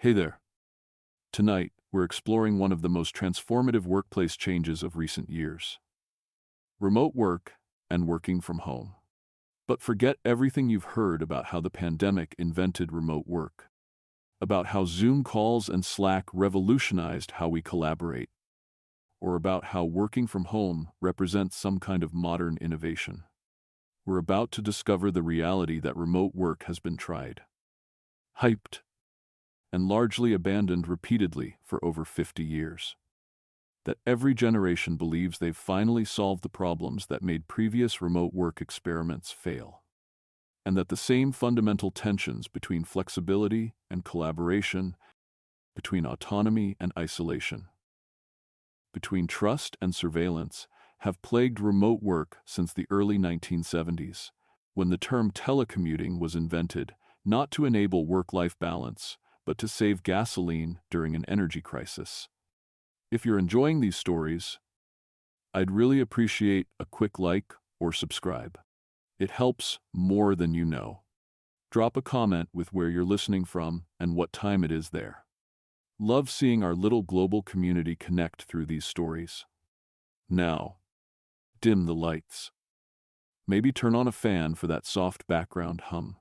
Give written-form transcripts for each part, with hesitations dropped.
Hey there. Tonight, we're exploring one of the most transformative workplace changes of recent years: remote work and working from home. But forget everything you've heard about how the pandemic invented remote work, about how Zoom calls and Slack revolutionized how we collaborate, or about how working from home represents some kind of modern innovation. We're about to discover the reality that remote work has been tried, hyped, and largely abandoned repeatedly for over 50 years. That every generation believes they've finally solved the problems that made previous remote work experiments fail. And that the same fundamental tensions between flexibility and collaboration, between autonomy and isolation, between trust and surveillance, have plagued remote work since the early 1970s, when the term telecommuting was invented, not to enable work-life balance, but to save gasoline during an energy crisis. If you're enjoying these stories, I'd really appreciate a quick like or subscribe. It helps more than you know. Drop a comment with where you're listening from and what time it is there. Love seeing our little global community connect through these stories. Now, dim the lights. Maybe turn on a fan for that soft background hum.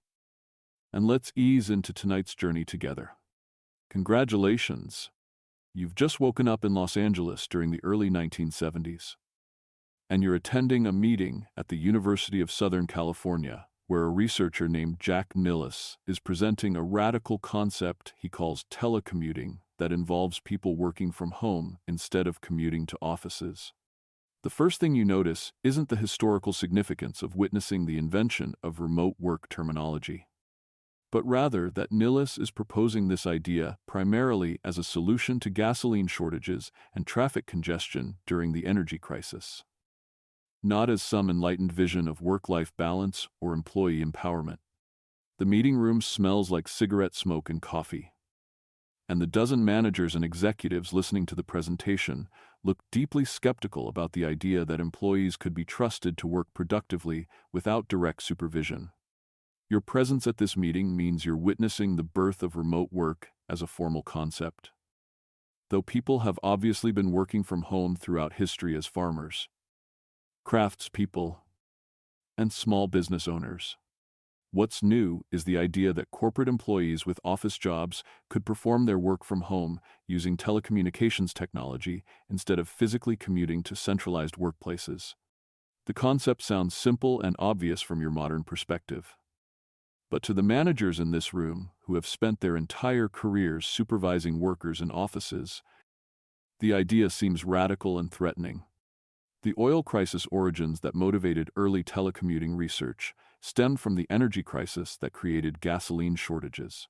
And let's ease into tonight's journey together. Congratulations! You've just woken up in Los Angeles during the early 1970s. And you're attending a meeting at the University of Southern California, where a researcher named Jack Nilles is presenting a radical concept he calls telecommuting that involves people working from home instead of commuting to offices. The first thing you notice isn't the historical significance of witnessing the invention of remote work terminology, but rather that Nilles is proposing this idea primarily as a solution to gasoline shortages and traffic congestion during the energy crisis, not as some enlightened vision of work-life balance or employee empowerment. The meeting room smells like cigarette smoke and coffee, and the dozen managers and executives listening to the presentation look deeply skeptical about the idea that employees could be trusted to work productively without direct supervision. Your presence at this meeting means you're witnessing the birth of remote work as a formal concept. Though people have obviously been working from home throughout history as farmers, craftspeople, and small business owners, what's new is the idea that corporate employees with office jobs could perform their work from home using telecommunications technology instead of physically commuting to centralized workplaces. The concept sounds simple and obvious from your modern perspective. But to the managers in this room, who have spent their entire careers supervising workers in offices, the idea seems radical and threatening. The oil crisis origins that motivated early telecommuting research stemmed from the energy crisis that created gasoline shortages,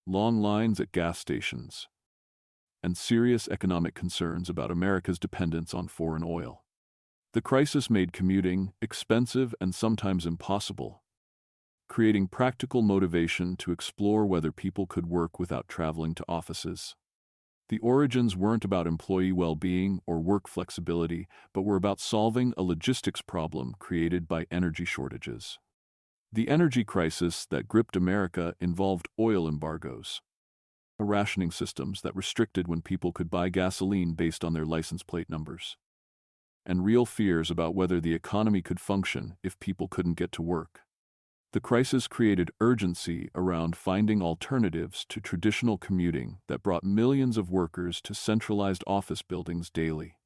long lines at gas stations, and serious economic concerns about America's dependence on foreign oil. The crisis made commuting expensive and sometimes impossible, creating practical motivation to explore whether people could work without traveling to offices. The origins weren't about employee well-being or work flexibility, but were about solving a logistics problem created by energy shortages. The energy crisis that gripped America involved oil embargoes, rationing systems that restricted when people could buy gasoline based on their license plate numbers, and real fears about whether the economy could function if people couldn't get to work. The crisis created urgency around finding alternatives to traditional commuting that brought millions of workers to centralized office buildings daily.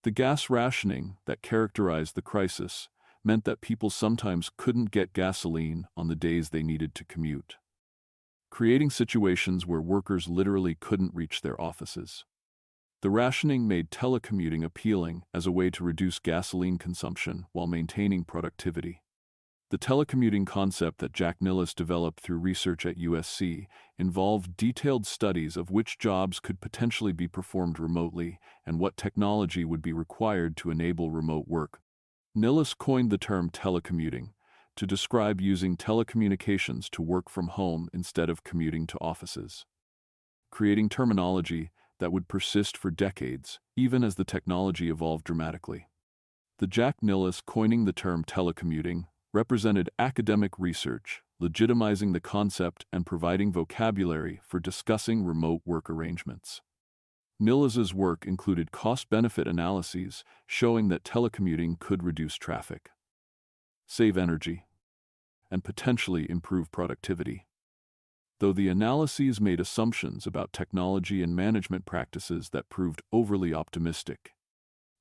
The gas rationing that characterized the crisis meant that people sometimes couldn't get gasoline on the days they needed to commute, creating situations where workers literally couldn't reach their offices. The rationing made telecommuting appealing as a way to reduce gasoline consumption while maintaining productivity. The telecommuting concept that Jack Nilles developed through research at USC involved detailed studies of which jobs could potentially be performed remotely and what technology would be required to enable remote work. Nilles coined the term telecommuting to describe using telecommunications to work from home instead of commuting to offices, creating terminology that would persist for decades, even as the technology evolved dramatically. The Jack Nilles coining the term telecommuting represented academic research legitimizing the concept and providing vocabulary for discussing remote work arrangements. Niles's work included cost-benefit analyses showing that telecommuting could reduce traffic, save energy, and potentially improve productivity. Though the analyses made assumptions about technology and management practices that proved overly optimistic.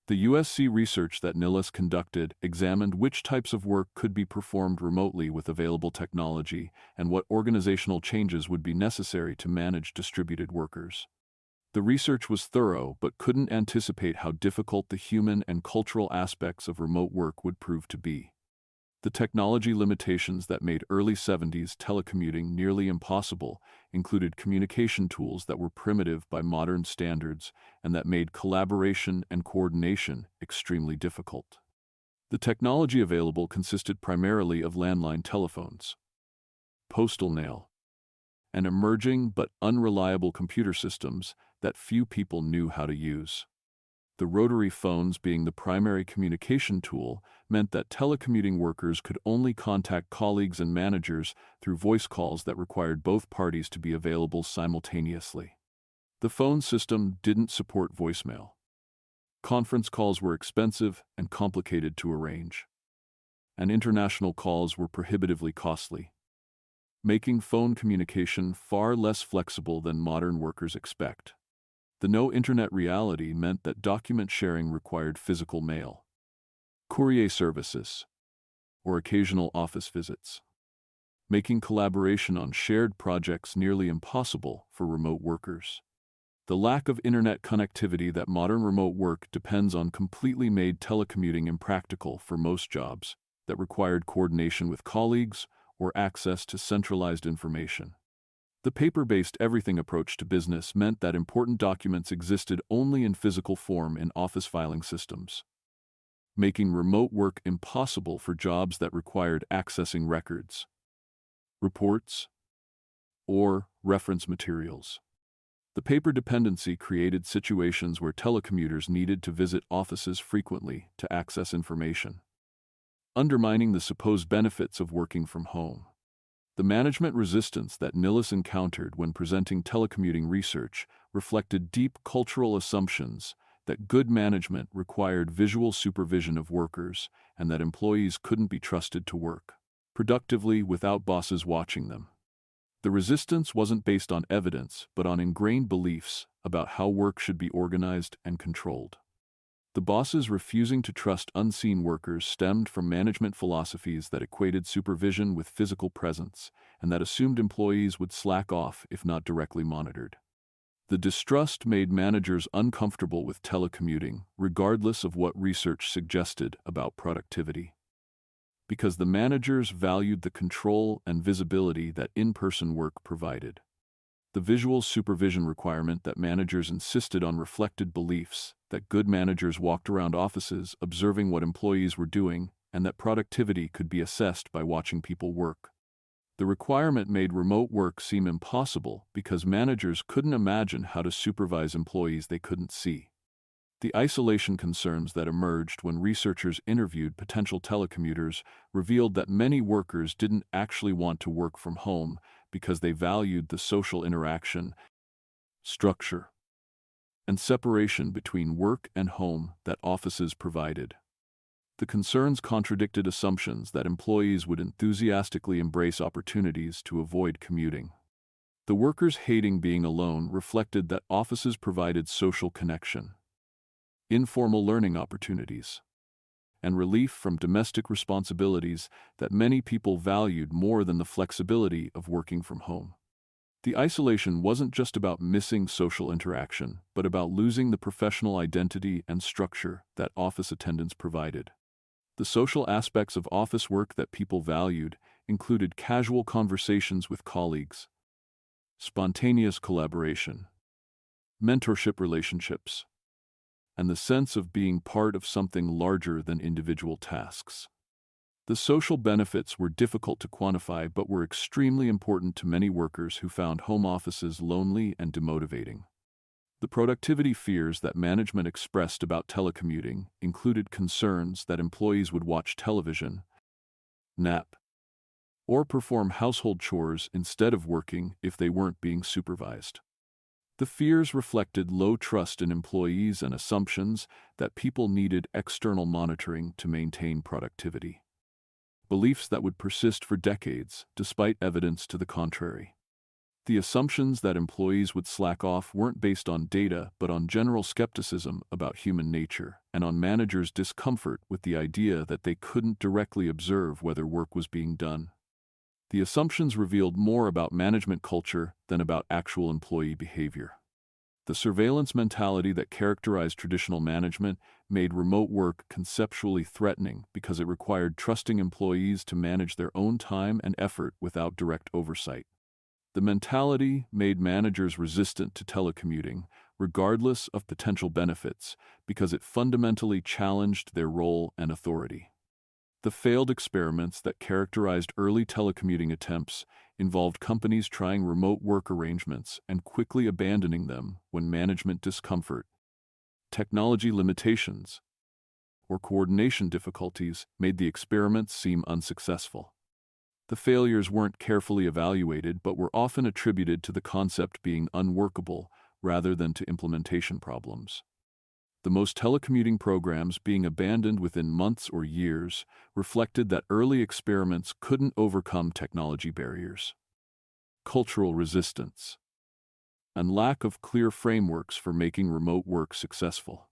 The USC research that Niles conducted examined which types of work could be performed remotely with available technology and what organizational changes would be necessary to manage distributed workers. The research was thorough but couldn't anticipate how difficult the human and cultural aspects of remote work would prove to be. The technology limitations that made early 70s telecommuting nearly impossible included communication tools that were primitive by modern standards and that made collaboration and coordination extremely difficult. The technology available consisted primarily of landline telephones, postal mail, and emerging but unreliable computer systems that few people knew how to use. The rotary phones being the primary communication tool meant that telecommuting workers could only contact colleagues and managers through voice calls that required both parties to be available simultaneously. The phone system didn't support voicemail. Conference calls were expensive and complicated to arrange, and international calls were prohibitively costly, making phone communication far less flexible than modern workers expect. The no-internet reality meant that document sharing required physical mail, courier services, or occasional office visits, making collaboration on shared projects nearly impossible for remote workers. The lack of internet connectivity that modern remote work depends on completely made telecommuting impractical for most jobs that required coordination with colleagues or access to centralized information. The paper-based everything approach to business meant that important documents existed only in physical form in office filing systems, making remote work impossible for jobs that required accessing records, reports, or reference materials. The paper dependency created situations where telecommuters needed to visit offices frequently to access information, undermining the supposed benefits of working from home. The management resistance that Niles encountered when presenting telecommuting research reflected deep cultural assumptions that good management required visual supervision of workers and that employees couldn't be trusted to work productively without bosses watching them. The resistance wasn't based on evidence but on ingrained beliefs about how work should be organized and controlled. The bosses refusing to trust unseen workers stemmed from management philosophies that equated supervision with physical presence and that assumed employees would slack off if not directly monitored. The distrust made managers uncomfortable with telecommuting, regardless of what research suggested about productivity. Because the managers valued the control and visibility that in-person work provided. The visual supervision requirement that managers insisted on reflected beliefs that good managers walked around offices observing what employees were doing and that productivity could be assessed by watching people work. The requirement made remote work seem impossible because managers couldn't imagine how to supervise employees they couldn't see. The isolation concerns that emerged when researchers interviewed potential telecommuters revealed that many workers didn't actually want to work from home because they valued the social interaction, structure, and separation between work and home that offices provided. The concerns contradicted assumptions that employees would enthusiastically embrace opportunities to avoid commuting. The workers hating being alone reflected that offices provided social connection, informal learning opportunities, and relief from domestic responsibilities that many people valued more than the flexibility of working from home. The isolation wasn't just about missing social interaction, but about losing the professional identity and structure that office attendance provided. The social aspects of office work that people valued included casual conversations with colleagues, spontaneous collaboration, mentorship relationships, and the sense of being part of something larger than individual tasks. The social benefits were difficult to quantify but were extremely important to many workers who found home offices lonely and demotivating. The productivity fears that management expressed about telecommuting included concerns that employees would watch television, nap, or perform household chores instead of working if they weren't being supervised. The fears reflected low trust in employees and assumptions that people needed external monitoring to maintain productivity. Beliefs that would persist for decades, despite evidence to the contrary. The assumptions that employees would slack off weren't based on data, but on general skepticism about human nature, and on managers' discomfort with the idea that they couldn't directly observe whether work was being done. The assumptions revealed more about management culture than about actual employee behavior. The surveillance mentality that characterized traditional management made remote work conceptually threatening because it required trusting employees to manage their own time and effort without direct oversight. The mentality made managers resistant to telecommuting, regardless of potential benefits, because it fundamentally challenged their role and authority. The failed experiments that characterized early telecommuting attempts involved companies trying remote work arrangements and quickly abandoning them when management discomfort, technology limitations, or coordination difficulties made the experiments seem unsuccessful. The failures weren't carefully evaluated but were often attributed to the concept being unworkable rather than to implementation problems. The most telecommuting programs being abandoned within months or years reflected that early experiments couldn't overcome technology barriers, cultural resistance, and lack of clear frameworks for making remote work successful.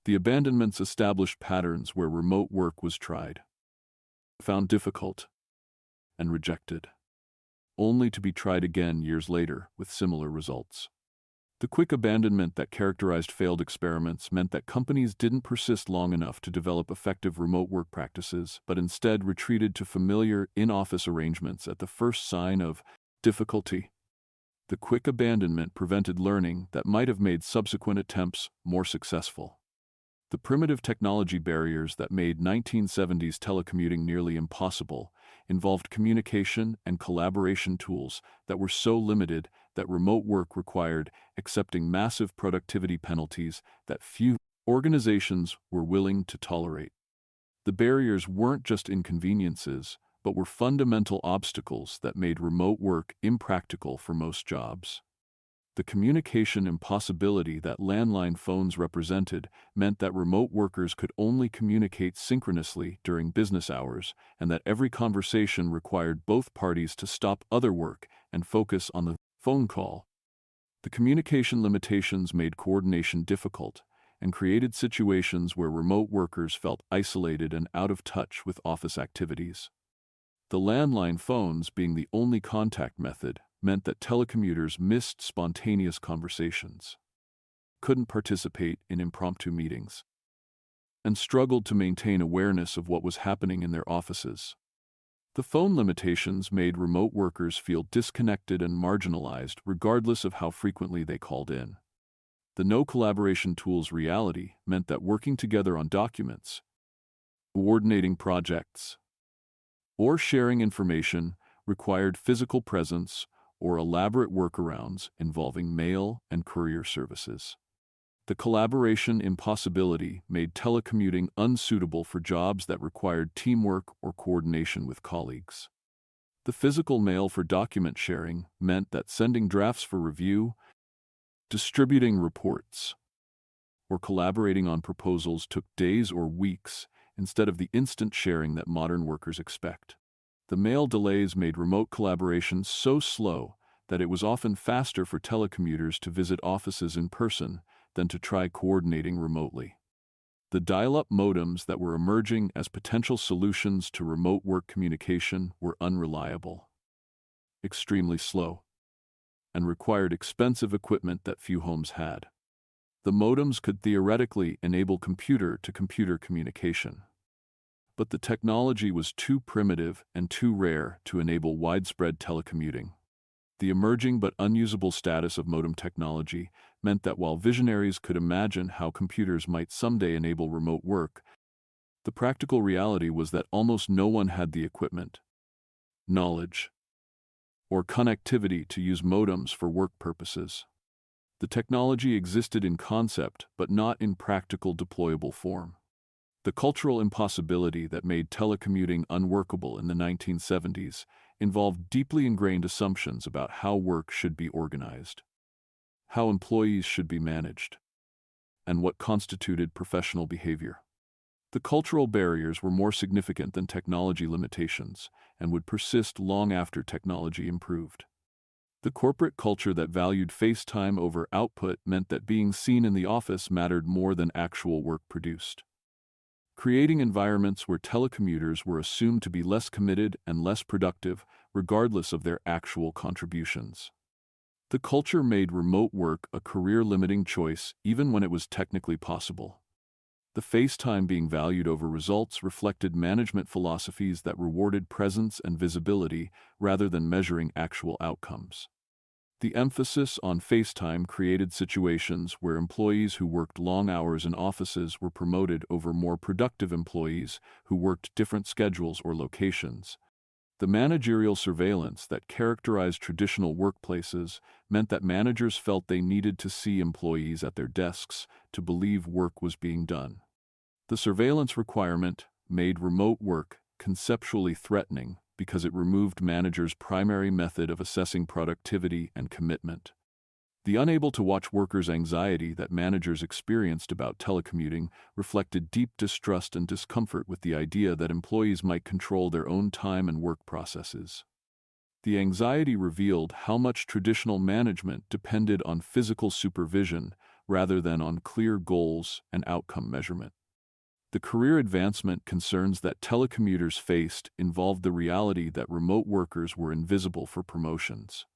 The abandonments established patterns where remote work was tried, found difficult, and rejected, only to be tried again years later with similar results. The quick abandonment that characterized failed experiments meant that companies didn't persist long enough to develop effective remote work practices, but instead retreated to familiar in-office arrangements at the first sign of difficulty. The quick abandonment prevented learning that might have made subsequent attempts more successful. The primitive technology barriers that made 1970s telecommuting nearly impossible involved communication and collaboration tools that were so limited that remote work required accepting massive productivity penalties that few organizations were willing to tolerate. The barriers weren't just inconveniences, but were fundamental obstacles that made remote work impractical for most jobs. The communication impossibility that landline phones represented meant that remote workers could only communicate synchronously during business hours, and that every conversation required both parties to stop other work and focus on the phone call. The communication limitations made coordination difficult and created situations where remote workers felt isolated and out of touch with office activities. The landline phones being the only contact method meant that telecommuters missed spontaneous conversations, couldn't participate in impromptu meetings, and struggled to maintain awareness of what was happening in their offices. The phone limitations made remote workers feel disconnected and marginalized regardless of how frequently they called in. The no collaboration tools reality meant that working together on documents, coordinating projects, or sharing information required physical presence or elaborate workarounds involving mail and courier services. The collaboration impossibility made telecommuting unsuitable for jobs that required teamwork or coordination with colleagues. The physical mail for document sharing meant that sending drafts for review, distributing reports, or collaborating on proposals took days or weeks instead of the instant sharing that modern workers expect. The mail delays made remote collaboration so slow that it was often faster for telecommuters to visit offices in person than to try coordinating remotely. The dial-up modems that were emerging as potential solutions to remote work communication were unreliable, extremely slow, and required expensive equipment that few homes had. The modems could theoretically enable computer-to-computer communication, but the technology was too primitive and too rare to enable widespread telecommuting. The emerging but unusable status of modem technology meant that while visionaries could imagine how computers might someday enable remote work, the practical reality was that almost no one had the equipment, knowledge, or connectivity to use modems for work purposes. The technology existed in concept but not in practical deployable form. The cultural impossibility that made telecommuting unworkable in the 1970s involved deeply ingrained assumptions about how work should be organized, how employees should be managed, and what constituted professional behavior. The cultural barriers were more significant than technology limitations and would persist long after technology improved. The corporate culture that valued face time over output meant that being seen in the office mattered more than actual work produced, creating environments where telecommuters were assumed to be less committed and less productive, regardless of their actual contributions. The culture made remote work a career-limiting choice even when it was technically possible. The face time being valued over results reflected management philosophies that rewarded presence and visibility rather than measuring actual outcomes. The emphasis on face time created situations where employees who worked long hours in offices were promoted over more productive employees who worked different schedules or locations. The managerial surveillance that characterized traditional workplaces meant that managers felt they needed to see employees at their desks to believe work was being done. The surveillance requirement made remote work conceptually threatening because it removed managers' primary method of assessing productivity and commitment. The unable to watch workers' anxiety that managers experienced about telecommuting reflected deep distrust and discomfort with the idea that employees might control their own time and work processes. The anxiety revealed how much traditional management depended on physical supervision rather than on clear goals and outcome measurement. The career advancement concerns that telecommuters faced involved the reality that remote workers were invisible for promotions,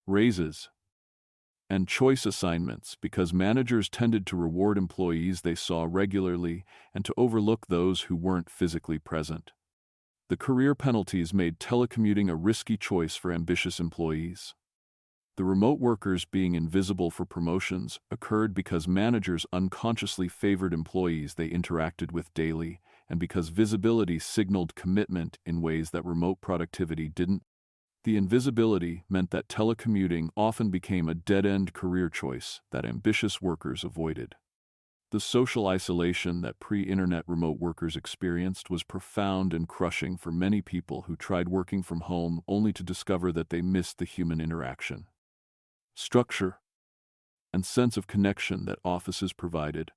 raises, and choice assignments because managers tended to reward employees they saw regularly and to overlook those who weren't physically present. The career penalties made telecommuting a risky choice for ambitious employees. The remote workers being invisible for promotions occurred because managers unconsciously favored employees they interacted with daily, and because visibility signaled commitment in ways that remote productivity didn't. The invisibility meant that telecommuting often became a dead-end career choice that ambitious workers avoided. The social isolation that pre-internet remote workers experienced was profound and crushing for many people who tried working from home only to discover that they missed the human interaction, structure, and sense of connection that offices provided.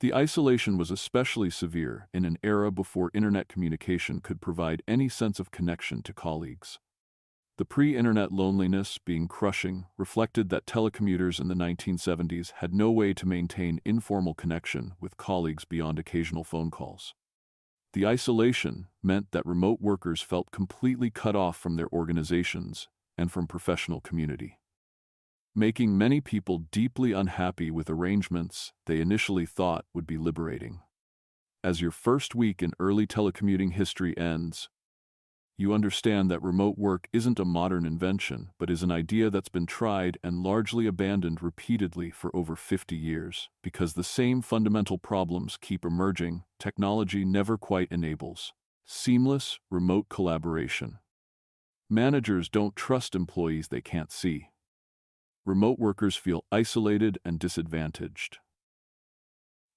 The isolation was especially severe in an era before internet communication could provide any sense of connection to colleagues. The pre-internet loneliness, being crushing, reflected that telecommuters in the 1970s had no way to maintain informal connection with colleagues beyond occasional phone calls. The isolation meant that remote workers felt completely cut off from their organizations and from professional community, making many people deeply unhappy with arrangements they initially thought would be liberating. As your first week in early telecommuting history ends, you understand that remote work isn't a modern invention, but is an idea that's been tried and largely abandoned repeatedly for over 50 years. Because the same fundamental problems keep emerging, technology never quite enables seamless, remote collaboration. Managers don't trust employees they can't see. Remote workers feel isolated and disadvantaged.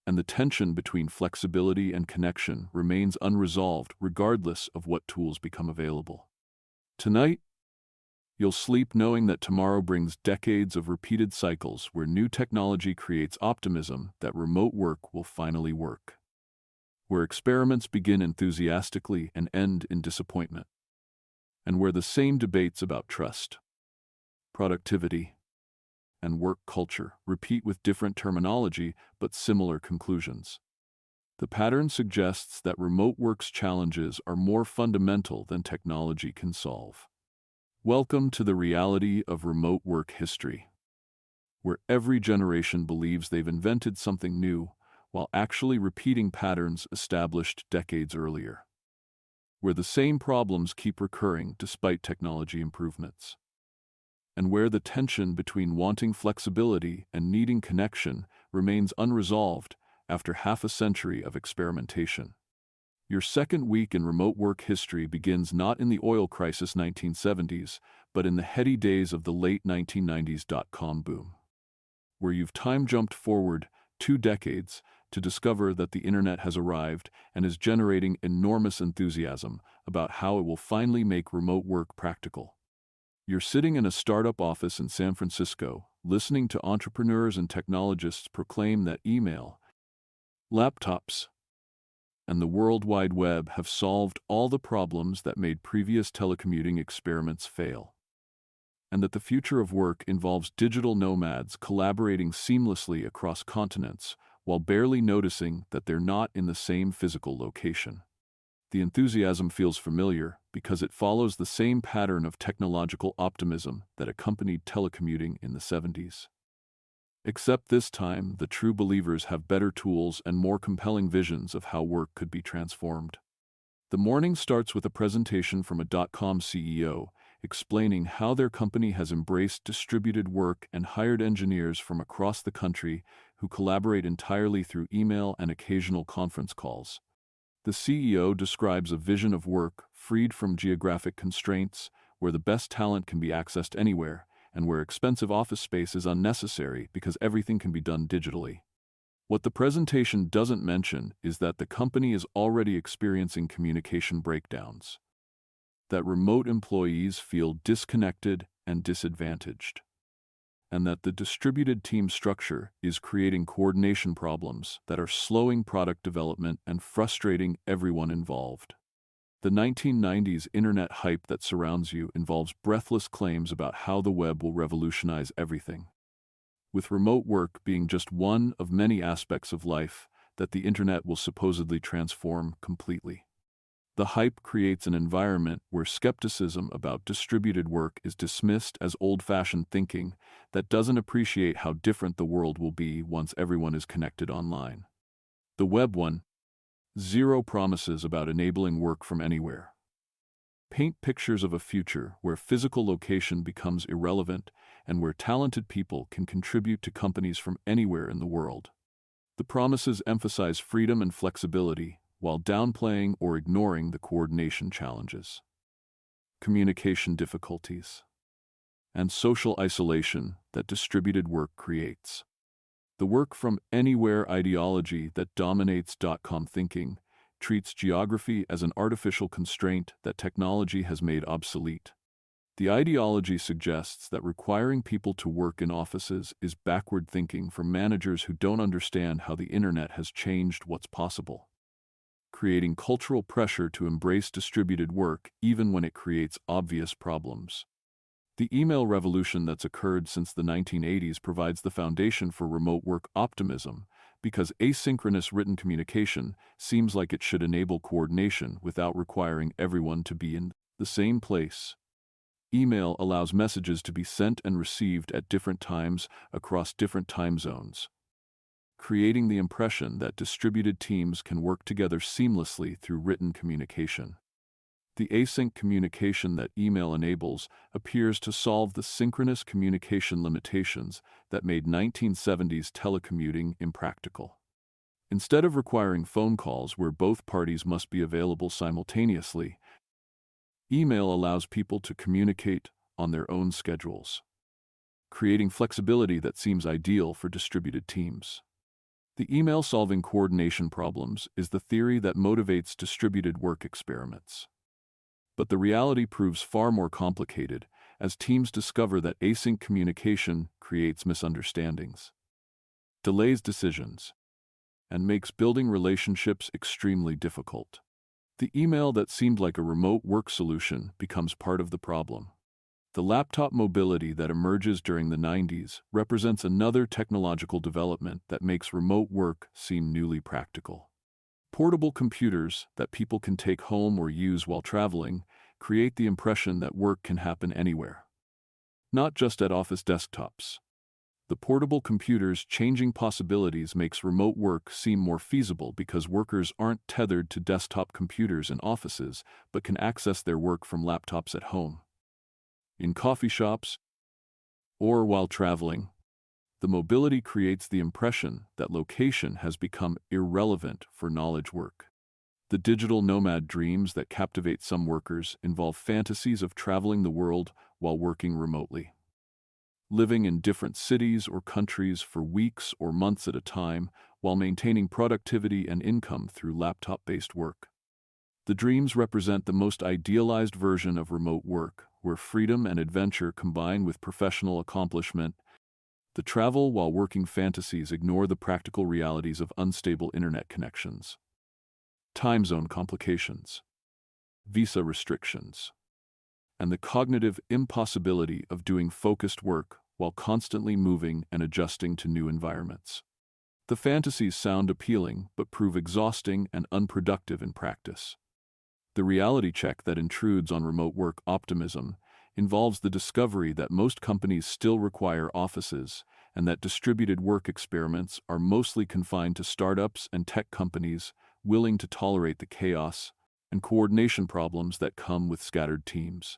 And the tension between flexibility and connection remains unresolved regardless of what tools become available. Tonight, you'll sleep knowing that tomorrow brings decades of repeated cycles where new technology creates optimism that remote work will finally work, where experiments begin enthusiastically and end in disappointment, and where the same debates about trust, productivity, and work culture repeat with different terminology but similar conclusions. The pattern suggests that remote work's challenges are more fundamental than technology can solve. Welcome to the reality of remote work history, where every generation believes they've invented something new while actually repeating patterns established decades earlier, where the same problems keep recurring despite technology improvements, and where the tension between wanting flexibility and needing connection remains unresolved after half a century of experimentation. Your second week in remote work history begins not in the oil crisis 1970s, but in the heady days of the late 1990s dot-com boom, where you've time jumped forward 2 decades to discover that the internet has arrived and is generating enormous enthusiasm about how it will finally make remote work practical. You're sitting in a startup office in San Francisco, listening to entrepreneurs and technologists proclaim that email, laptops, and the World Wide Web have solved all the problems that made previous telecommuting experiments fail, and that the future of work involves digital nomads collaborating seamlessly across continents while barely noticing that they're not in the same physical location. The enthusiasm feels familiar because it follows the same pattern of technological optimism that accompanied telecommuting in the 70s. Except this time, the true believers have better tools and more compelling visions of how work could be transformed. The morning starts with a presentation from a .com CEO explaining how their company has embraced distributed work and hired engineers from across the country who collaborate entirely through email and occasional conference calls. The CEO describes a vision of work freed from geographic constraints, where the best talent can be accessed anywhere, and where expensive office space is unnecessary because everything can be done digitally. What the presentation doesn't mention is that the company is already experiencing communication breakdowns, that remote employees feel disconnected and disadvantaged, and that the distributed team structure is creating coordination problems that are slowing product development and frustrating everyone involved. The 1990s internet hype that surrounds you involves breathless claims about how the web will revolutionize everything, with remote work being just one of many aspects of life that the internet will supposedly transform completely. The hype creates an environment where skepticism about distributed work is dismissed as old-fashioned thinking that doesn't appreciate how different the world will be once everyone is connected online. The Web 1.0 promises about enabling work from anywhere. Paint pictures of a future where physical location becomes irrelevant and where talented people can contribute to companies from anywhere in the world. The promises emphasize freedom and flexibility, while downplaying or ignoring the coordination challenges, communication difficulties, and social isolation that distributed work creates. The work from anywhere ideology that dominates .com thinking treats geography as an artificial constraint that technology has made obsolete. The ideology suggests that requiring people to work in offices is backward thinking for managers who don't understand how the internet has changed what's possible, creating cultural pressure to embrace distributed work even when it creates obvious problems. The email revolution that's occurred since the 1980s provides the foundation for remote work optimism because asynchronous written communication seems like it should enable coordination without requiring everyone to be in the same place. Email allows messages to be sent and received at different times across different time zones, creating the impression that distributed teams can work together seamlessly through written communication. The async communication that email enables appears to solve the synchronous communication limitations that made 1970s telecommuting impractical. Instead of requiring phone calls where both parties must be available simultaneously, email allows people to communicate on their own schedules, creating flexibility that seems ideal for distributed teams. The email solving coordination problems is the theory that motivates distributed work experiments. But the reality proves far more complicated as teams discover that async communication creates misunderstandings, delays decisions, and makes building relationships extremely difficult. The email that seemed like a remote work solution becomes part of the problem. The laptop mobility that emerges during the 90s represents another technological development that makes remote work seem newly practical. Portable computers that people can take home or use while traveling create the impression that work can happen anywhere, not just at office desktops. The portable computer's changing possibilities makes remote work seem more feasible because workers aren't tethered to desktop computers in offices but can access their work from laptops at home, in coffee shops, or while traveling. The mobility creates the impression that location has become irrelevant for knowledge work. The digital nomad dreams that captivate some workers involve fantasies of traveling the world while working remotely. living in different cities or countries for weeks or months at a time while maintaining productivity and income through laptop-based work. The dreams represent the most idealized version of remote work, where freedom and adventure combine with professional accomplishment. The travel while working fantasies ignore the practical realities of unstable internet connections, time zone complications, visa restrictions, and the cognitive impossibility of doing focused work while constantly moving and adjusting to new environments. The fantasies sound appealing but prove exhausting and unproductive in practice. The reality check that intrudes on remote work optimism involves the discovery that most companies still require offices and that distributed work experiments are mostly confined to startups and tech companies willing to tolerate the chaos and coordination problems that come with scattered teams.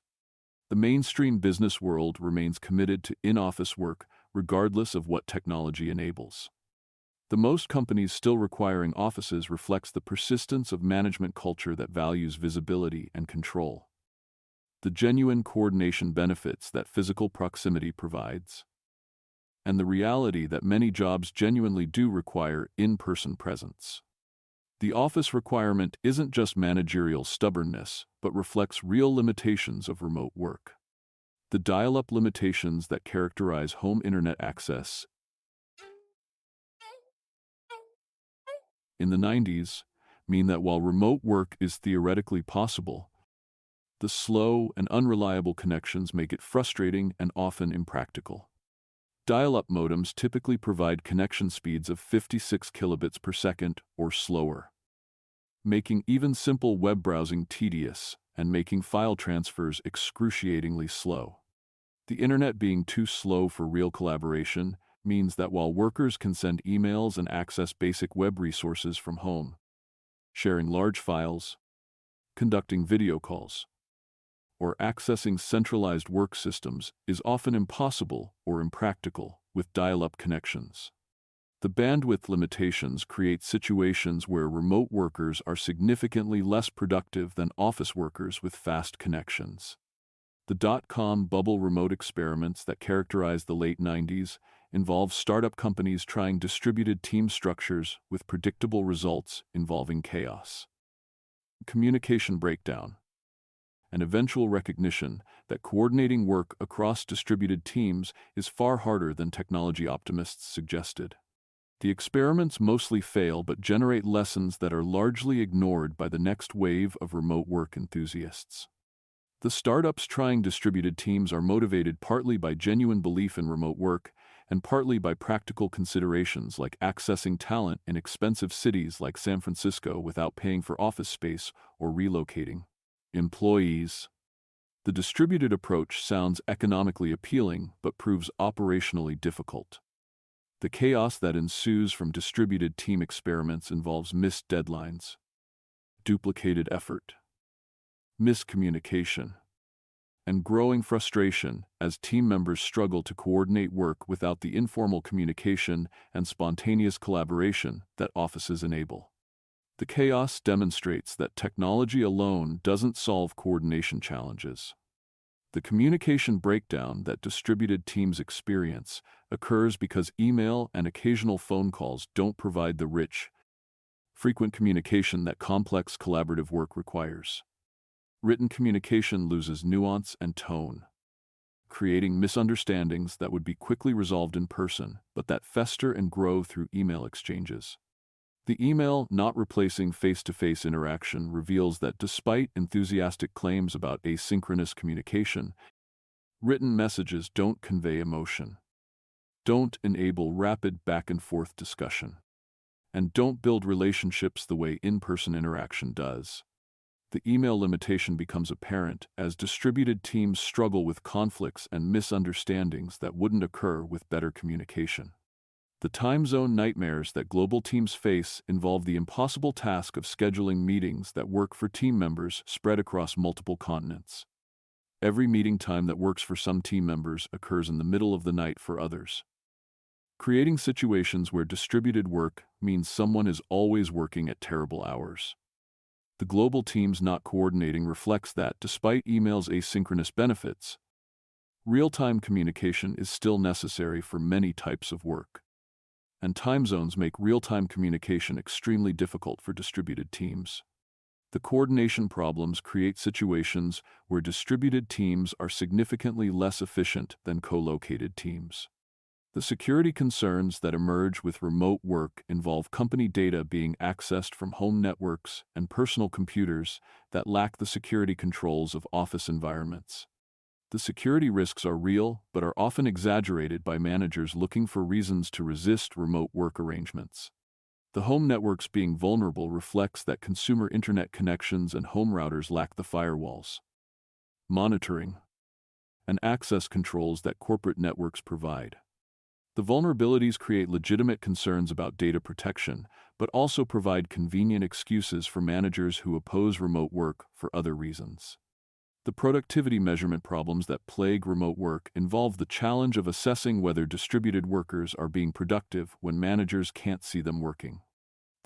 The mainstream business world remains committed to in-office work regardless of what technology enables. The most companies still requiring offices reflects the persistence of management culture that values visibility and control. The genuine coordination benefits that physical proximity provides, and the reality that many jobs genuinely do require in-person presence. The office requirement isn't just managerial stubbornness, but reflects real limitations of remote work. The dial-up limitations that characterize home internet access in the 90s mean that while remote work is theoretically possible, the slow and unreliable connections make it frustrating and often impractical. Dial-up modems typically provide connection speeds of 56 kilobits per second or slower, making even simple web browsing tedious and making file transfers excruciatingly slow. The internet being too slow for real collaboration means that while workers can send emails and access basic web resources from home, sharing large files, conducting video calls, or accessing centralized work systems is often impossible or impractical with dial-up connections. The bandwidth limitations create situations where remote workers are significantly less productive than office workers with fast connections. The dot-com bubble remote experiments that characterized the late 90s involve startup companies trying distributed team structures with predictable results involving chaos, communication breakdown, and eventual recognition that coordinating work across distributed teams is far harder than technology optimists suggested. The experiments mostly fail but generate lessons that are largely ignored by the next wave of remote work enthusiasts. The startups trying distributed teams are motivated partly by genuine belief in remote work and partly by practical considerations like accessing talent in expensive cities like San Francisco without paying for office space or relocating employees. The distributed approach sounds economically appealing but proves operationally difficult. The chaos that ensues from distributed team experiments involves missed deadlines, duplicated effort, miscommunication, and growing frustration as team members struggle to coordinate work without the informal communication and spontaneous collaboration that offices enable. The chaos demonstrates that technology alone doesn't solve coordination challenges. The communication breakdown that distributed teams experience occurs because email and occasional phone calls don't provide the rich, frequent communication that complex collaborative work requires. Written communication loses nuance and tone, creating misunderstandings that would be quickly resolved in person, but that fester and grow through email exchanges. The email not replacing face-to-face interaction reveals that despite enthusiastic claims about asynchronous communication, written messages don't convey emotion, don't enable rapid back-and-forth discussion, and don't build relationships the way in-person interaction does. The email limitation becomes apparent as distributed teams struggle with conflicts and misunderstandings that wouldn't occur with better communication. The time zone nightmares that global teams face involve the impossible task of scheduling meetings that work for team members spread across multiple continents. Every meeting time that works for some team members occurs in the middle of the night for others, creating situations where distributed work means someone is always working at terrible hours. The global teams not coordinating reflects that, despite email's asynchronous benefits, Real-time communication is still necessary for many types of work, and time zones make real-time communication extremely difficult for distributed teams. The coordination problems create situations where distributed teams are significantly less efficient than co-located teams. The security concerns that emerge with remote work involve company data being accessed from home networks and personal computers that lack the security controls of office environments. The security risks are real, but are often exaggerated by managers looking for reasons to resist remote work arrangements. The home networks being vulnerable reflects that consumer internet connections and home routers lack the firewalls, monitoring, and access controls that corporate networks provide. The vulnerabilities create legitimate concerns about data protection, but also provide convenient excuses for managers who oppose remote work for other reasons. The productivity measurement problems that plague remote work involve the challenge of assessing whether distributed workers are being productive when managers can't see them working.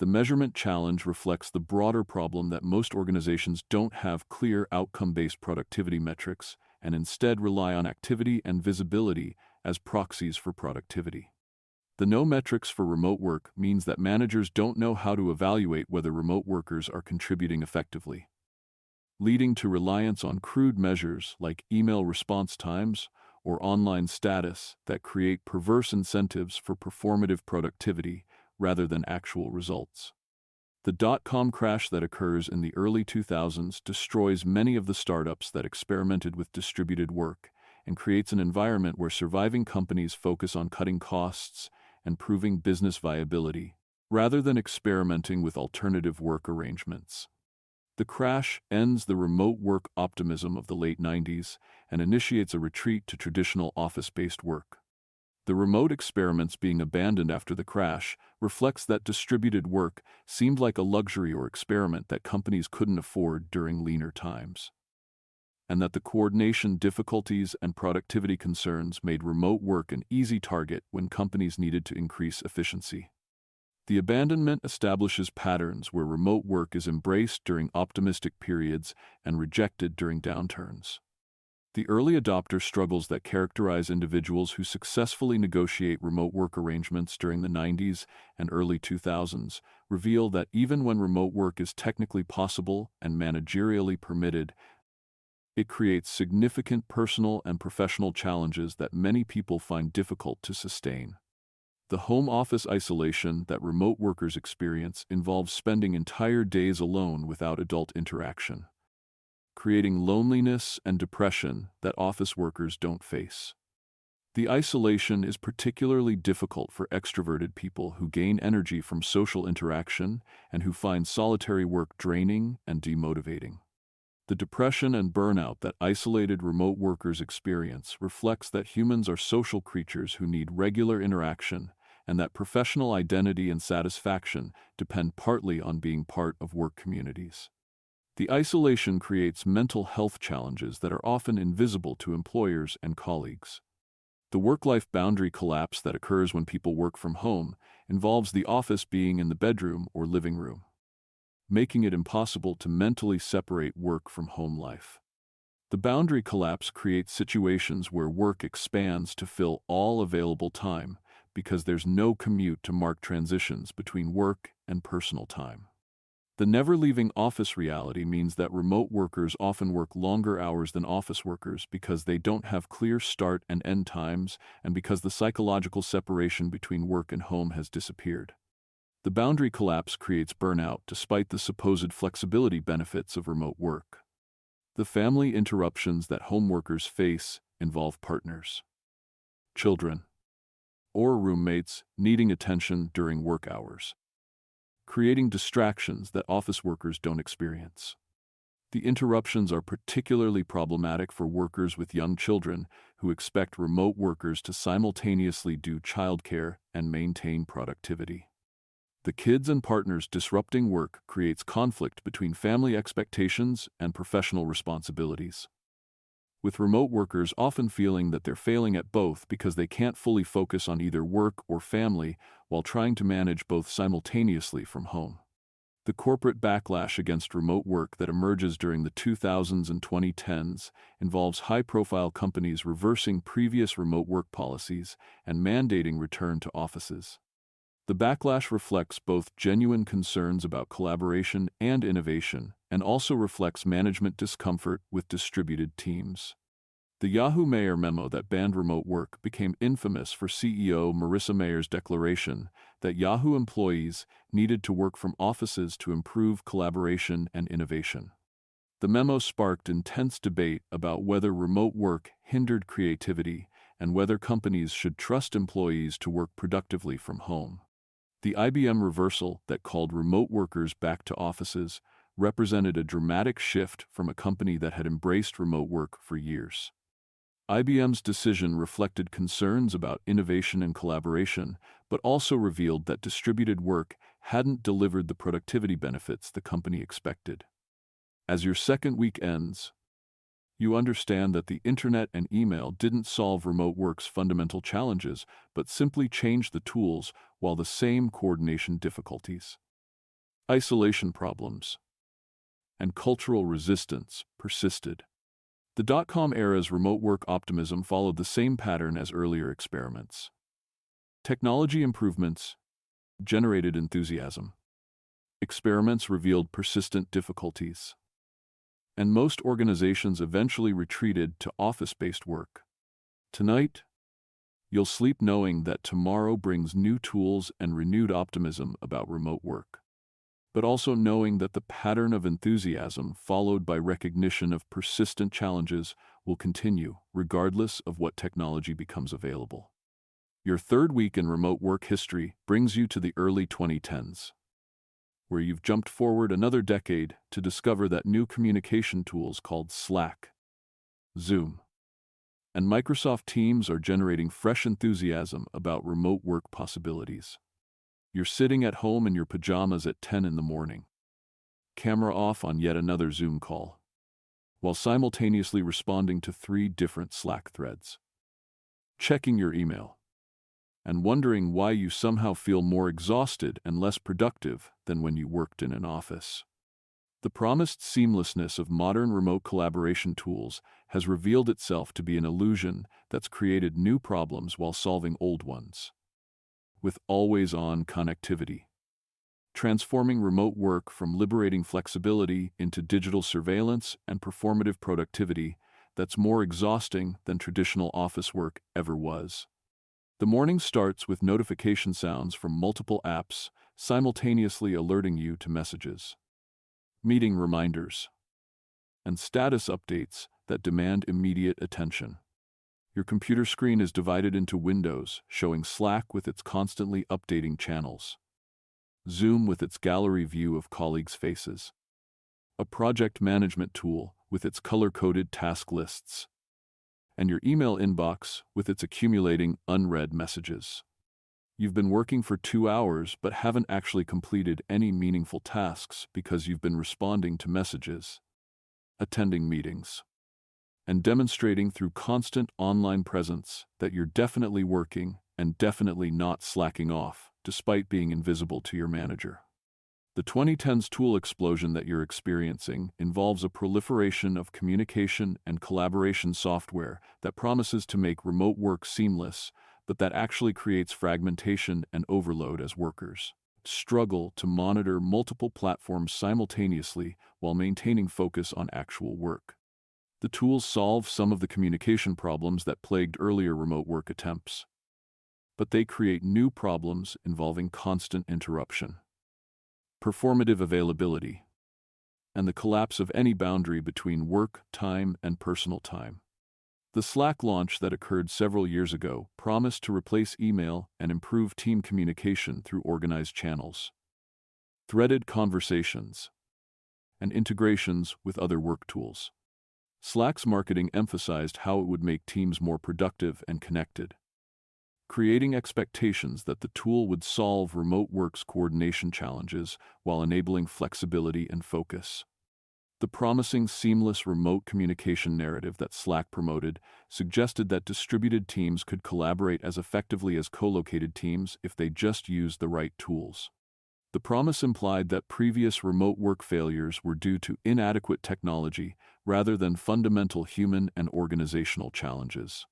The measurement challenge reflects the broader problem that most organizations don't have clear outcome-based productivity metrics and instead rely on activity and visibility as proxies for productivity. The no metrics for remote work means that managers don't know how to evaluate whether remote workers are contributing effectively, leading to reliance on crude measures like email response times or online status that create perverse incentives for performative productivity rather than actual results. The dot-com crash that occurs in the early 2000s destroys many of the startups that experimented with distributed work and creates an environment where surviving companies focus on cutting costs and proving business viability, rather than experimenting with alternative work arrangements. The crash ends the remote work optimism of the late 90s and initiates a retreat to traditional office-based work. The remote experiments being abandoned after the crash reflects that distributed work seemed like a luxury or experiment that companies couldn't afford during leaner times, and that the coordination difficulties and productivity concerns made remote work an easy target when companies needed to increase efficiency. The abandonment establishes patterns where remote work is embraced during optimistic periods and rejected during downturns. The early adopter struggles that characterize individuals who successfully negotiate remote work arrangements during the 90s and early 2000s reveal that even when remote work is technically possible and managerially permitted, it creates significant personal and professional challenges that many people find difficult to sustain. The home office isolation that remote workers experience involves spending entire days alone without adult interaction, creating loneliness and depression that office workers don't face. The isolation is particularly difficult for extroverted people who gain energy from social interaction and who find solitary work draining and demotivating. The depression and burnout that isolated remote workers experience reflects that humans are social creatures who need regular interaction and that professional identity and satisfaction depend partly on being part of work communities. The isolation creates mental health challenges that are often invisible to employers and colleagues. The work-life boundary collapse that occurs when people work from home involves the office being in the bedroom or living room, making it impossible to mentally separate work from home life. The boundary collapse creates situations where work expands to fill all available time because there's no commute to mark transitions between work and personal time. The never-leaving office reality means that remote workers often work longer hours than office workers because they don't have clear start and end times and because the psychological separation between work and home has disappeared. The boundary collapse creates burnout despite the supposed flexibility benefits of remote work. The family interruptions that home workers face involve partners, children, or roommates needing attention during work hours, creating distractions that office workers don't experience. The interruptions are particularly problematic for workers with young children who expect remote workers to simultaneously do childcare and maintain productivity. The kids and partners disrupting work creates conflict between family expectations and professional responsibilities, with remote workers often feeling that they're failing at both because they can't fully focus on either work or family while trying to manage both simultaneously from home. The corporate backlash against remote work that emerges during the 2000s and 2010s involves high-profile companies reversing previous remote work policies and mandating return to offices. The backlash reflects both genuine concerns about collaboration and innovation, and also reflects management discomfort with distributed teams. The Yahoo Mayer memo that banned remote work became infamous for CEO Marissa Mayer's declaration that Yahoo employees needed to work from offices to improve collaboration and innovation. The memo sparked intense debate about whether remote work hindered creativity and whether companies should trust employees to work productively from home. The IBM reversal that called remote workers back to offices represented a dramatic shift from a company that had embraced remote work for years. IBM's decision reflected concerns about innovation and collaboration, but also revealed that distributed work hadn't delivered the productivity benefits the company expected. As your second week ends, you understand that the internet and email didn't solve remote work's fundamental challenges, but simply changed the tools while the same coordination difficulties, isolation problems, and cultural resistance persisted. The dot-com era's remote work optimism followed the same pattern as earlier experiments. Technology improvements generated enthusiasm. Experiments revealed persistent difficulties. And most organizations eventually retreated to office-based work. Tonight, you'll sleep knowing that tomorrow brings new tools and renewed optimism about remote work, but also knowing that the pattern of enthusiasm followed by recognition of persistent challenges will continue regardless of what technology becomes available. Your third week in remote work history brings you to the early 2010s, where you've jumped forward another decade to discover that new communication tools called Slack, Zoom, and Microsoft Teams are generating fresh enthusiasm about remote work possibilities. You're sitting at home in your pajamas at 10 in the morning, camera off on yet another Zoom call, while simultaneously responding to 3 different Slack threads, checking your email, and wondering why you somehow feel more exhausted and less productive than when you worked in an office. The promised seamlessness of modern remote collaboration tools has revealed itself to be an illusion that's created new problems while solving old ones. With always-on connectivity, transforming remote work from liberating flexibility into digital surveillance and performative productivity that's more exhausting than traditional office work ever was. The morning starts with notification sounds from multiple apps simultaneously alerting you to messages, meeting reminders, and status updates that demand immediate attention. Your computer screen is divided into windows showing Slack with its constantly updating channels, Zoom with its gallery view of colleagues' faces, a project management tool with its color-coded task lists, and your email inbox with its accumulating unread messages. You've been working for 2 hours but haven't actually completed any meaningful tasks because you've been responding to messages, attending meetings, and demonstrating through constant online presence that you're definitely working and definitely not slacking off, despite being invisible to your manager. The 2010s tool explosion that you're experiencing involves a proliferation of communication and collaboration software that promises to make remote work seamless, but that actually creates fragmentation and overload as workers struggle to monitor multiple platforms simultaneously while maintaining focus on actual work. The tools solve some of the communication problems that plagued earlier remote work attempts, but they create new problems involving constant interruption, performative availability, and the collapse of any boundary between work time and personal time. The Slack launch that occurred several years ago promised to replace email and improve team communication through organized channels, threaded conversations, and integrations with other work tools. Slack's marketing emphasized how it would make teams more productive and connected, creating expectations that the tool would solve remote work's coordination challenges while enabling flexibility and focus. The promising seamless remote communication narrative that Slack promoted suggested that distributed teams could collaborate as effectively as co-located teams if they just used the right tools. The promise implied that previous remote work failures were due to inadequate technology rather than fundamental human and organizational challenges.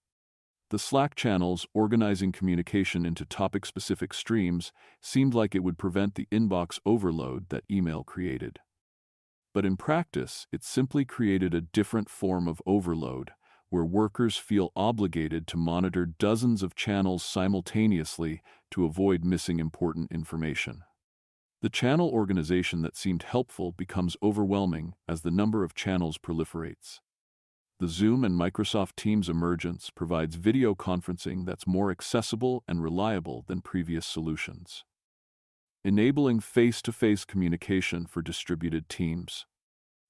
The Slack channels organizing communication into topic-specific streams seemed like it would prevent the inbox overload that email created. But in practice, it simply created a different form of overload, where workers feel obligated to monitor dozens of channels simultaneously to avoid missing important information. The channel organization that seemed helpful becomes overwhelming as the number of channels proliferates. The Zoom and Microsoft Teams emergence provides video conferencing that's more accessible and reliable than previous solutions, enabling face-to-face communication for distributed teams.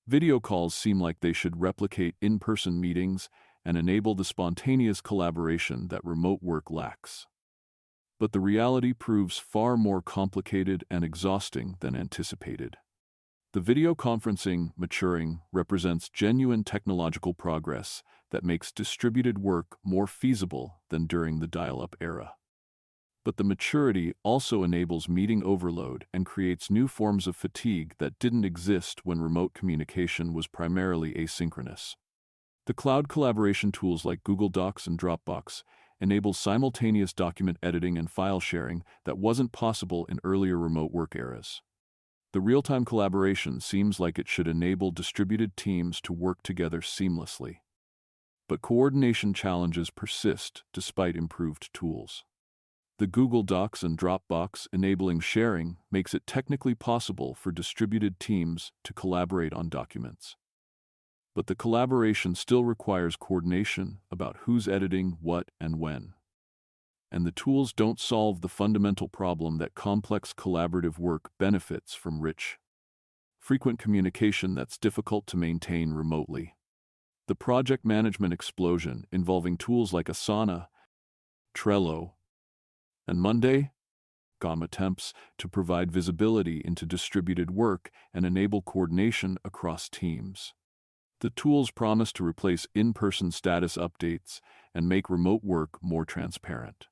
Video calls seem like they should replicate in-person meetings and enable the spontaneous collaboration that remote work lacks. But the reality proves far more complicated and exhausting than anticipated. The video conferencing maturing represents genuine technological progress that makes distributed work more feasible than during the dial-up era. But the maturity also enables meeting overload and creates new forms of fatigue that didn't exist when remote communication was primarily asynchronous. The cloud collaboration tools like Google Docs and Dropbox enable simultaneous document editing and file sharing that wasn't possible in earlier remote work eras. The real-time collaboration seems like it should enable distributed teams to work together seamlessly. But coordination challenges persist despite improved tools. The Google Docs and Dropbox enabling sharing makes it technically possible for distributed teams to collaborate on documents. But the collaboration still requires coordination about who's editing what and when. And the tools don't solve the fundamental problem that complex collaborative work benefits from: rich, frequent communication that's difficult to maintain remotely. The project management explosion involving tools like Asana, Trello, and Monday attempts to provide visibility into distributed work and enable coordination across teams. The tools promise to replace in-person status updates and make remote work more transparent.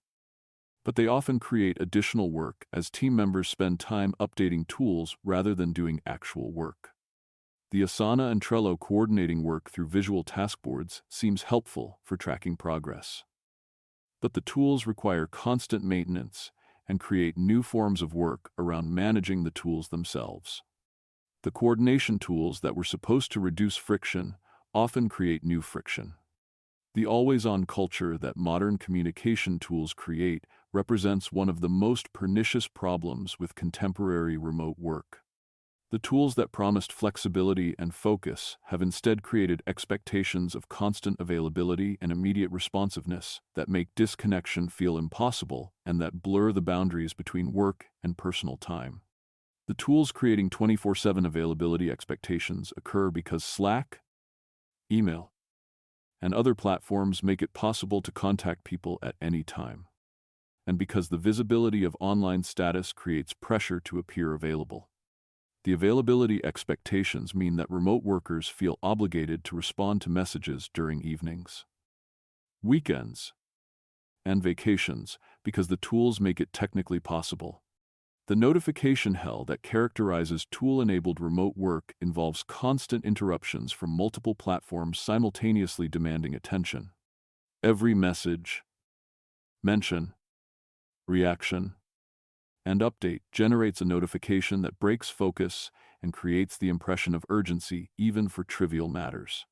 But they often create additional work as team members spend time updating tools rather than doing actual work. The Asana and Trello coordinating work through visual task boards seems helpful for tracking progress. But the tools require constant maintenance and create new forms of work around managing the tools themselves. The coordination tools that were supposed to reduce friction often create new friction. The always-on culture that modern communication tools create represents one of the most pernicious problems with contemporary remote work. The tools that promised flexibility and focus have instead created expectations of constant availability and immediate responsiveness that make disconnection feel impossible and that blur the boundaries between work and personal time. The tools creating 24/7 availability expectations occur because Slack, email, and other platforms make it possible to contact people at any time, and because the visibility of online status creates pressure to appear available. The availability expectations mean that remote workers feel obligated to respond to messages during evenings, weekends, and vacations because the tools make it technically possible. The notification hell that characterizes tool-enabled remote work involves constant interruptions from multiple platforms simultaneously demanding attention. Every message, mention, reaction, and update generates a notification that breaks focus and creates the impression of urgency even for trivial matters.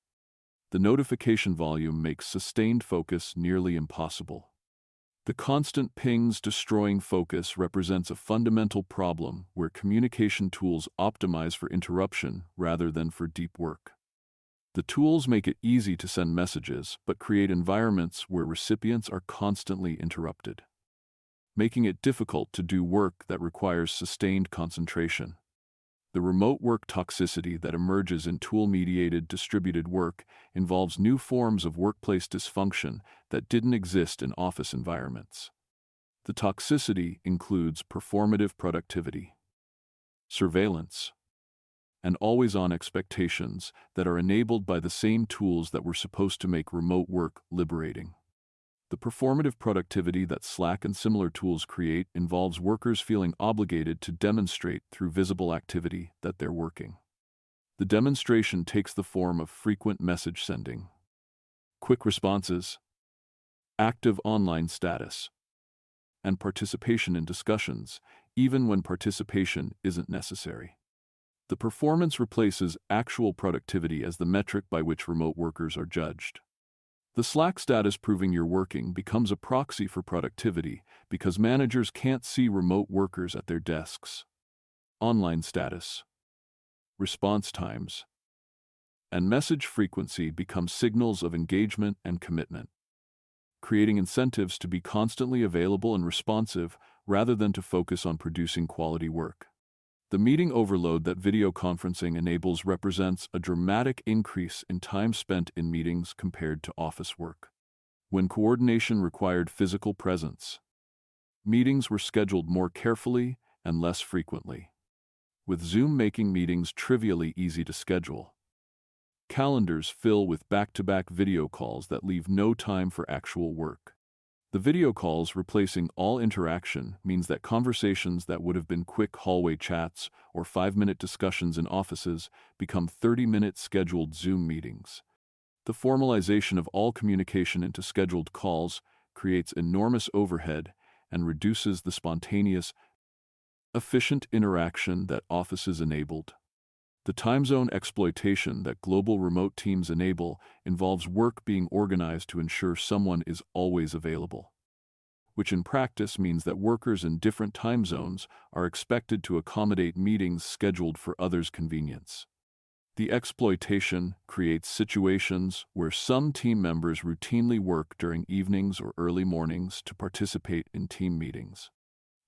The notification volume makes sustained focus nearly impossible. The constant pings destroying focus represents a fundamental problem where communication tools optimize for interruption rather than for deep work. The tools make it easy to send messages, but create environments where recipients are constantly interrupted, making it difficult to do work that requires sustained concentration. The remote work toxicity that emerges in tool-mediated distributed work involves new forms of workplace dysfunction that didn't exist in office environments. The toxicity includes performative productivity, surveillance, and always-on expectations that are enabled by the same tools that were supposed to make remote work liberating. The performative productivity that Slack and similar tools create involves workers feeling obligated to demonstrate through visible activity that they're working. The demonstration takes the form of frequent message sending, quick responses, active online status, and participation in discussions, even when participation isn't necessary. The performance replaces actual productivity as the metric by which remote workers are judged. The Slack status proving you're working becomes a proxy for productivity because managers can't see remote workers at their desks. Online status, response times, and message frequency become signals of engagement and commitment, creating incentives to be constantly available and responsive rather than to focus on producing quality work. The meeting overload that video conferencing enables represents a dramatic increase in time spent in meetings compared to office work. When coordination required physical presence, meetings were scheduled more carefully and less frequently, with Zoom making meetings trivially easy to schedule. Calendars fill with back-to-back video calls that leave no time for actual work. The video calls replacing all interaction means that conversations that would have been quick hallway chats or 5-minute discussions in offices become 30-minute scheduled Zoom meetings. The formalization of all communication into scheduled calls creates enormous overhead and reduces the spontaneous, efficient interaction that offices enabled. The time zone exploitation that global remote teams enable involves work being organized to ensure someone is always available, which in practice means that workers in different time zones are expected to accommodate meetings scheduled for others' convenience. The exploitation creates situations where some team members routinely work during evenings or early mornings to participate in team meetings.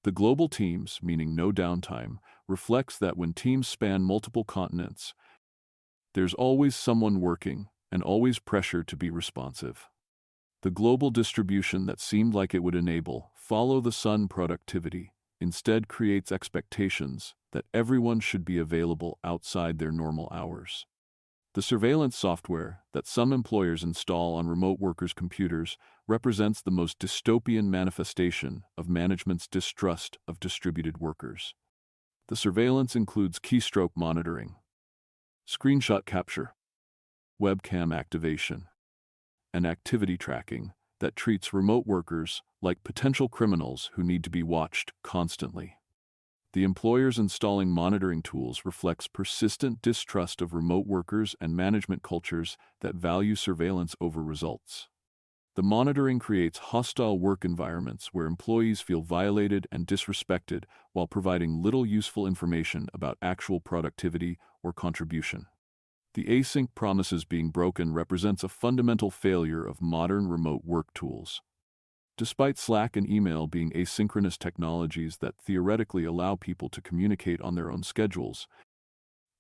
The global teams, meaning no downtime, reflects that when teams span multiple continents, there's always someone working and always pressure to be responsive. The global distribution that seemed like it would enable follow-the-sun productivity instead creates expectations that everyone should be available outside their normal hours. The surveillance software that some employers install on remote workers' computers represents the most dystopian manifestation of management's distrust of distributed workers. The surveillance includes keystroke monitoring, screenshot capture, webcam activation, and activity tracking that treats remote workers like potential criminals who need to be watched constantly. The employers installing monitoring tools reflects persistent distrust of remote workers and management cultures that value surveillance over results. The monitoring creates hostile work environments where employees feel violated and disrespected while providing little useful information about actual productivity or contribution. The async promises being broken represents a fundamental failure of modern remote work tools. Despite Slack and email being asynchronous technologies that theoretically allow people to communicate on their own schedules,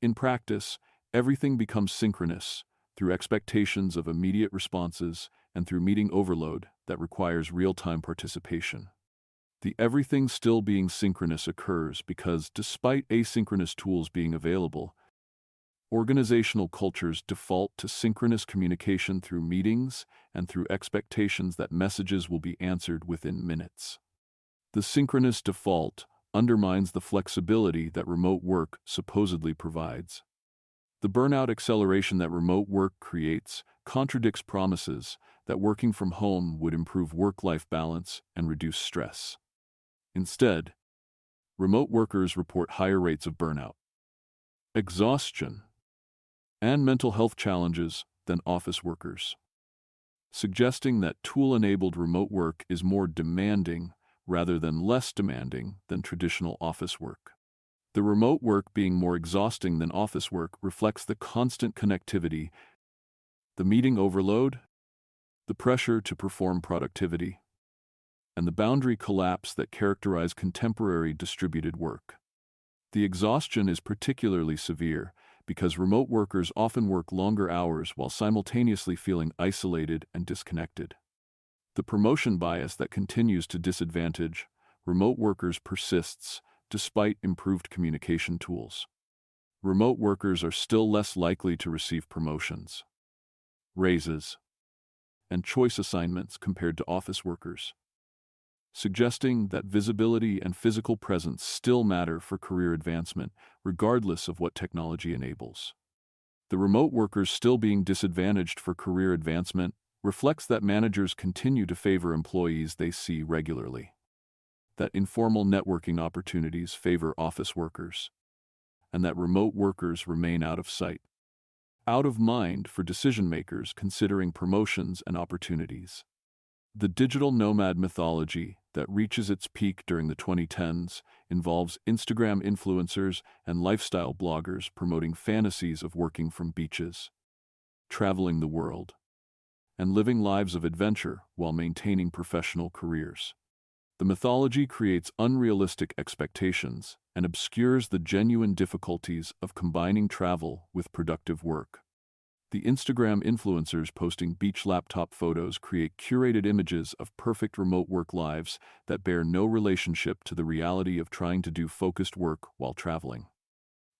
in practice, everything becomes synchronous through expectations of immediate responses and through meeting overload that requires real-time participation. The everything still being synchronous occurs because, despite asynchronous tools being available, organizational cultures default to synchronous communication through meetings and through expectations that messages will be answered within minutes. The synchronous default undermines the flexibility that remote work supposedly provides. The burnout acceleration that remote work creates contradicts promises that working from home would improve work-life balance and reduce stress. Instead, remote workers report higher rates of burnout, exhaustion, and mental health challenges than office workers, suggesting that tool-enabled remote work is more demanding rather than less demanding than traditional office work. The remote work being more exhausting than office work reflects the constant connectivity, the meeting overload, the pressure to perform productivity, and the boundary collapse that characterize contemporary distributed work. The exhaustion is particularly severe because remote workers often work longer hours while simultaneously feeling isolated and disconnected. The promotion bias that continues to disadvantage remote workers persists despite improved communication tools. Remote workers are still less likely to receive promotions, raises, and choice assignments compared to office workers, suggesting that visibility and physical presence still matter for career advancement, regardless of what technology enables. The remote workers still being disadvantaged for career advancement reflects that managers continue to favor employees they see regularly, that informal networking opportunities favor office workers, and that remote workers remain out of sight, out of mind for decision-makers considering promotions and opportunities. The digital nomad mythology that reaches its peak during the 2010s involves Instagram influencers and lifestyle bloggers promoting fantasies of working from beaches, traveling the world, and living lives of adventure while maintaining professional careers. The mythology creates unrealistic expectations and obscures the genuine difficulties of combining travel with productive work. The Instagram influencers posting beach laptop photos create curated images of perfect remote work lives that bear no relationship to the reality of trying to do focused work while traveling.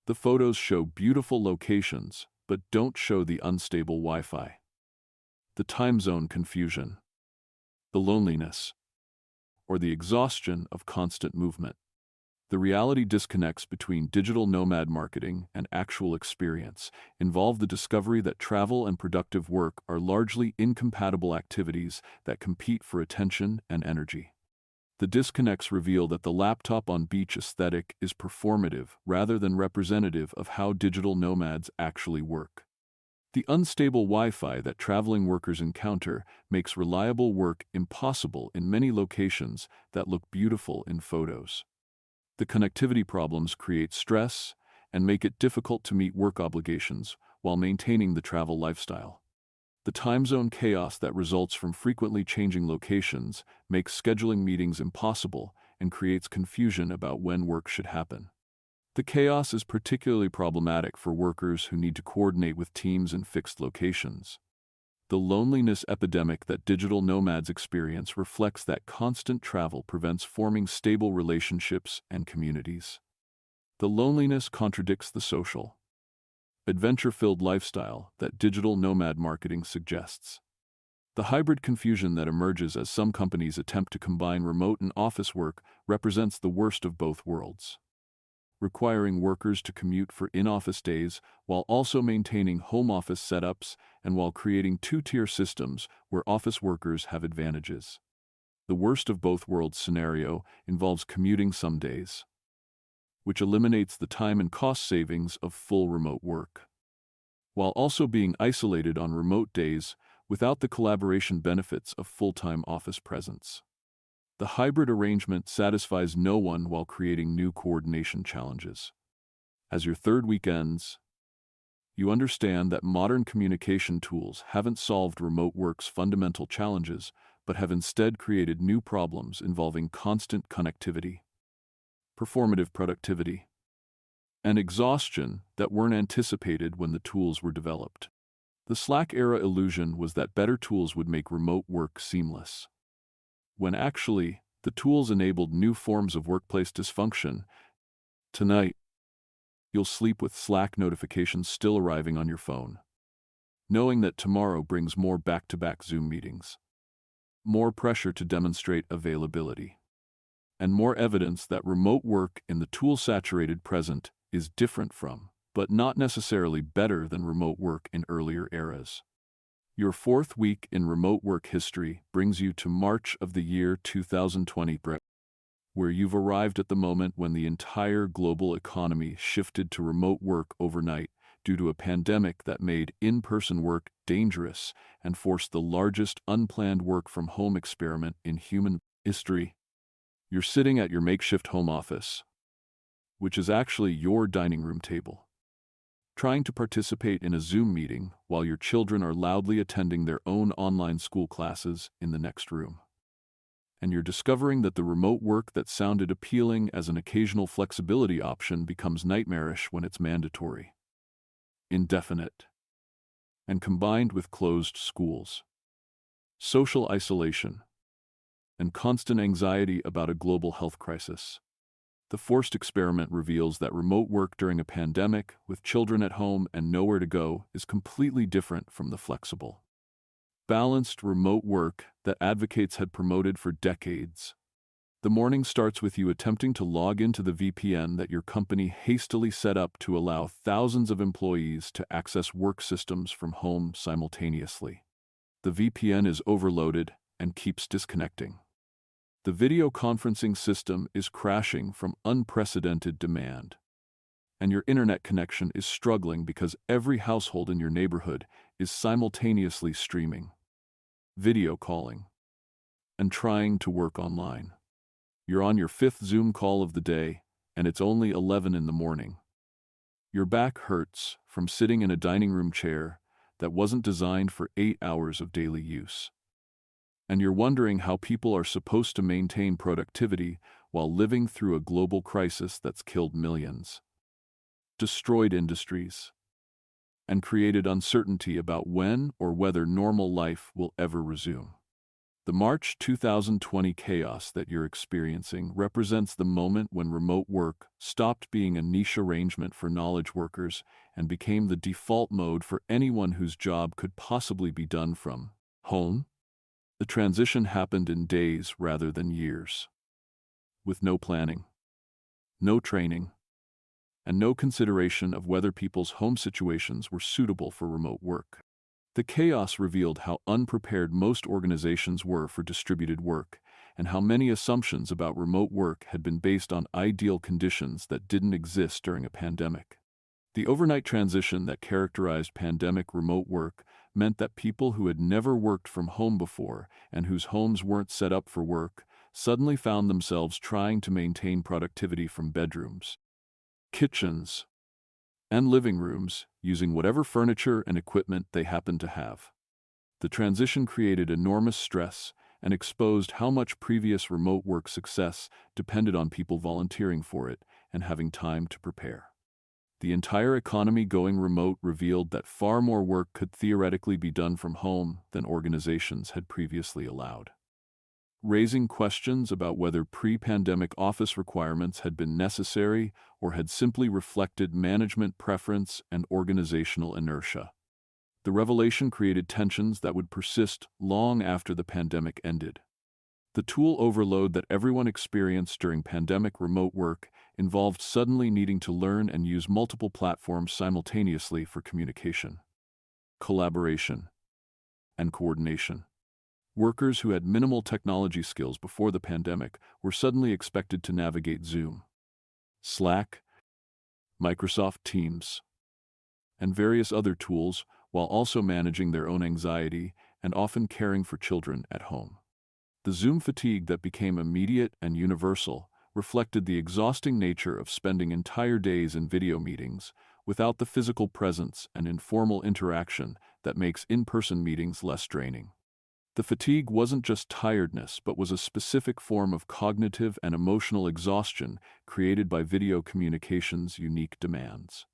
The photos show beautiful locations, but don't show the unstable Wi-Fi, the time zone confusion, the loneliness, or the exhaustion of constant movement. The reality disconnects between digital nomad marketing and actual experience involve the discovery that travel and productive work are largely incompatible activities that compete for attention and energy. The disconnects reveal that the laptop on beach aesthetic is performative rather than representative of how digital nomads actually work. The unstable Wi-Fi that traveling workers encounter makes reliable work impossible in many locations that look beautiful in photos. The connectivity problems create stress and make it difficult to meet work obligations while maintaining the travel lifestyle. The time zone chaos that results from frequently changing locations makes scheduling meetings impossible and creates confusion about when work should happen. The chaos is particularly problematic for workers who need to coordinate with teams in fixed locations. The loneliness epidemic that digital nomads experience reflects that constant travel prevents forming stable relationships and communities. The loneliness contradicts the social, adventure-filled lifestyle that digital nomad marketing suggests. The hybrid confusion that emerges as some companies attempt to combine remote and office work represents the worst of both worlds, requiring workers to commute for in-office days while also maintaining home office setups and while creating two-tier systems where office workers have advantages. The worst of both worlds scenario involves commuting some days, which eliminates the time and cost savings of full remote work, while also being isolated on remote days without the collaboration benefits of full-time office presence. The hybrid arrangement satisfies no one while creating new coordination challenges. As your third week ends, you understand that modern communication tools haven't solved remote work's fundamental challenges, but have instead created new problems involving constant connectivity, performative productivity, and exhaustion that weren't anticipated when the tools were developed. The Slack-era illusion was that better tools would make remote work seamless, when actually, the tools enabled new forms of workplace dysfunction. Tonight, you'll sleep with Slack notifications still arriving on your phone, knowing that tomorrow brings more back-to-back Zoom meetings, more pressure to demonstrate availability, and more evidence that remote work in the tool-saturated present is different from, but not necessarily better than remote work in earlier eras. Your fourth week in remote work history brings you to March of the year 2020, where you've arrived at the moment when the entire global economy shifted to remote work overnight due to a pandemic that made in-person work dangerous and forced the largest unplanned work-from-home experiment in human history. You're sitting at your makeshift home office, which is actually your dining room table, trying to participate in a Zoom meeting while your children are loudly attending their own online school classes in the next room. And you're discovering that the remote work that sounded appealing as an occasional flexibility option becomes nightmarish when it's mandatory, indefinite, and combined with closed schools, social isolation, and constant anxiety about a global health crisis. The forced experiment reveals that remote work during a pandemic, with children at home and nowhere to go, is completely different from the flexible, balanced remote work that advocates had promoted for decades. The morning starts with you attempting to log into the VPN that your company hastily set up to allow thousands of employees to access work systems from home simultaneously. The VPN is overloaded and keeps disconnecting. The video conferencing system is crashing from unprecedented demand. And your internet connection is struggling because every household in your neighborhood is simultaneously streaming, video calling, and trying to work online. You're on your 5th Zoom call of the day, and it's only 11 in the morning. Your back hurts from sitting in a dining room chair that wasn't designed for 8 hours of daily use. And you're wondering how people are supposed to maintain productivity while living through a global crisis that's killed millions, destroyed industries, and created uncertainty about when or whether normal life will ever resume. The March 2020 chaos that you're experiencing represents the moment when remote work stopped being a niche arrangement for knowledge workers and became the default mode for anyone whose job could possibly be done from home. The transition happened in days rather than years, with no planning, no training, and no consideration of whether people's home situations were suitable for remote work. The chaos revealed how unprepared most organizations were for distributed work, and how many assumptions about remote work had been based on ideal conditions that didn't exist during a pandemic. The overnight transition that characterized pandemic remote work meant that people who had never worked from home before and whose homes weren't set up for work suddenly found themselves trying to maintain productivity from bedrooms, kitchens, and living rooms, using whatever furniture and equipment they happened to have. The transition created enormous stress and exposed how much previous remote work success depended on people volunteering for it and having time to prepare. The entire economy going remote revealed that far more work could theoretically be done from home than organizations had previously allowed, raising questions about whether pre-pandemic office requirements had been necessary or had simply reflected management preference and organizational inertia. The revelation created tensions that would persist long after the pandemic ended. The tool overload that everyone experienced during pandemic remote work involved suddenly needing to learn and use multiple platforms simultaneously for communication, collaboration, and coordination. Workers who had minimal technology skills before the pandemic were suddenly expected to navigate Zoom, Slack, Microsoft Teams, and various other tools while also managing their own anxiety and often caring for children at home. The Zoom fatigue that became immediate and universal reflected the exhausting nature of spending entire days in video meetings without the physical presence and informal interaction that makes in-person meetings less draining. The fatigue wasn't just tiredness, but was a specific form of cognitive and emotional exhaustion created by video communication's unique demands.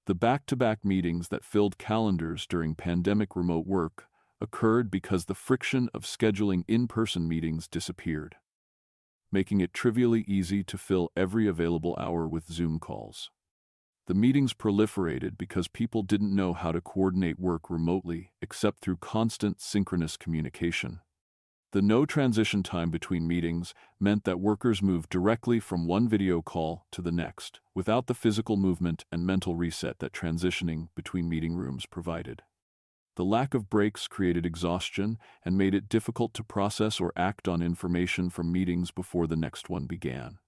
The back-to-back meetings that filled calendars during pandemic remote work occurred because the friction of scheduling in-person meetings disappeared, making it trivially easy to fill every available hour with Zoom calls. The meetings proliferated because people didn't know how to coordinate work remotely except through constant synchronous communication. The no transition time between meetings meant that workers moved directly from one video call to the next, without the physical movement and mental reset that transitioning between meeting rooms provided. The lack of breaks created exhaustion and made it difficult to process or act on information from meetings before the next one began.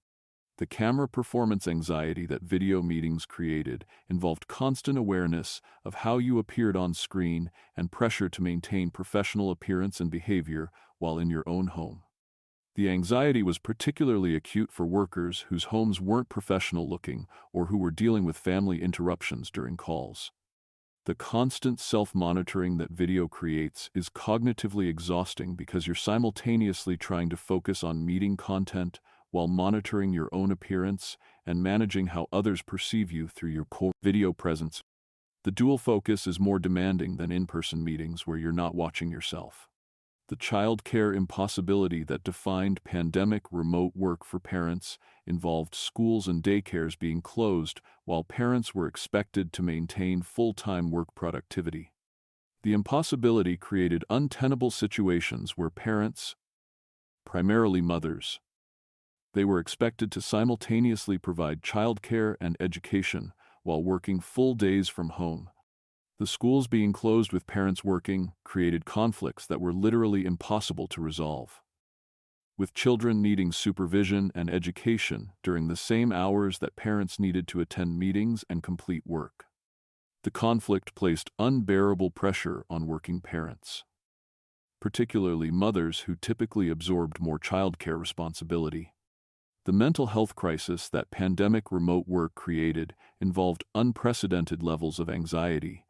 The camera performance anxiety that video meetings created involved constant awareness of how you appeared on screen and pressure to maintain professional appearance and behavior while in your own home. The anxiety was particularly acute for workers whose homes weren't professional looking or who were dealing with family interruptions during calls. The constant self-monitoring that video creates is cognitively exhausting because you're simultaneously trying to focus on meeting content while monitoring your own appearance and managing how others perceive you through your core video presence. The dual focus is more demanding than in-person meetings where you're not watching yourself. The childcare impossibility that defined pandemic remote work for parents involved schools and daycares being closed while parents were expected to maintain full-time work productivity. The impossibility created untenable situations where parents, primarily mothers, they were expected to simultaneously provide childcare and education while working full days from home. The schools being closed with parents working created conflicts that were literally impossible to resolve, with children needing supervision and education during the same hours that parents needed to attend meetings and complete work. The conflict placed unbearable pressure on working parents, particularly mothers who typically absorbed more childcare responsibility. The mental health crisis that pandemic remote work created involved unprecedented levels of anxiety,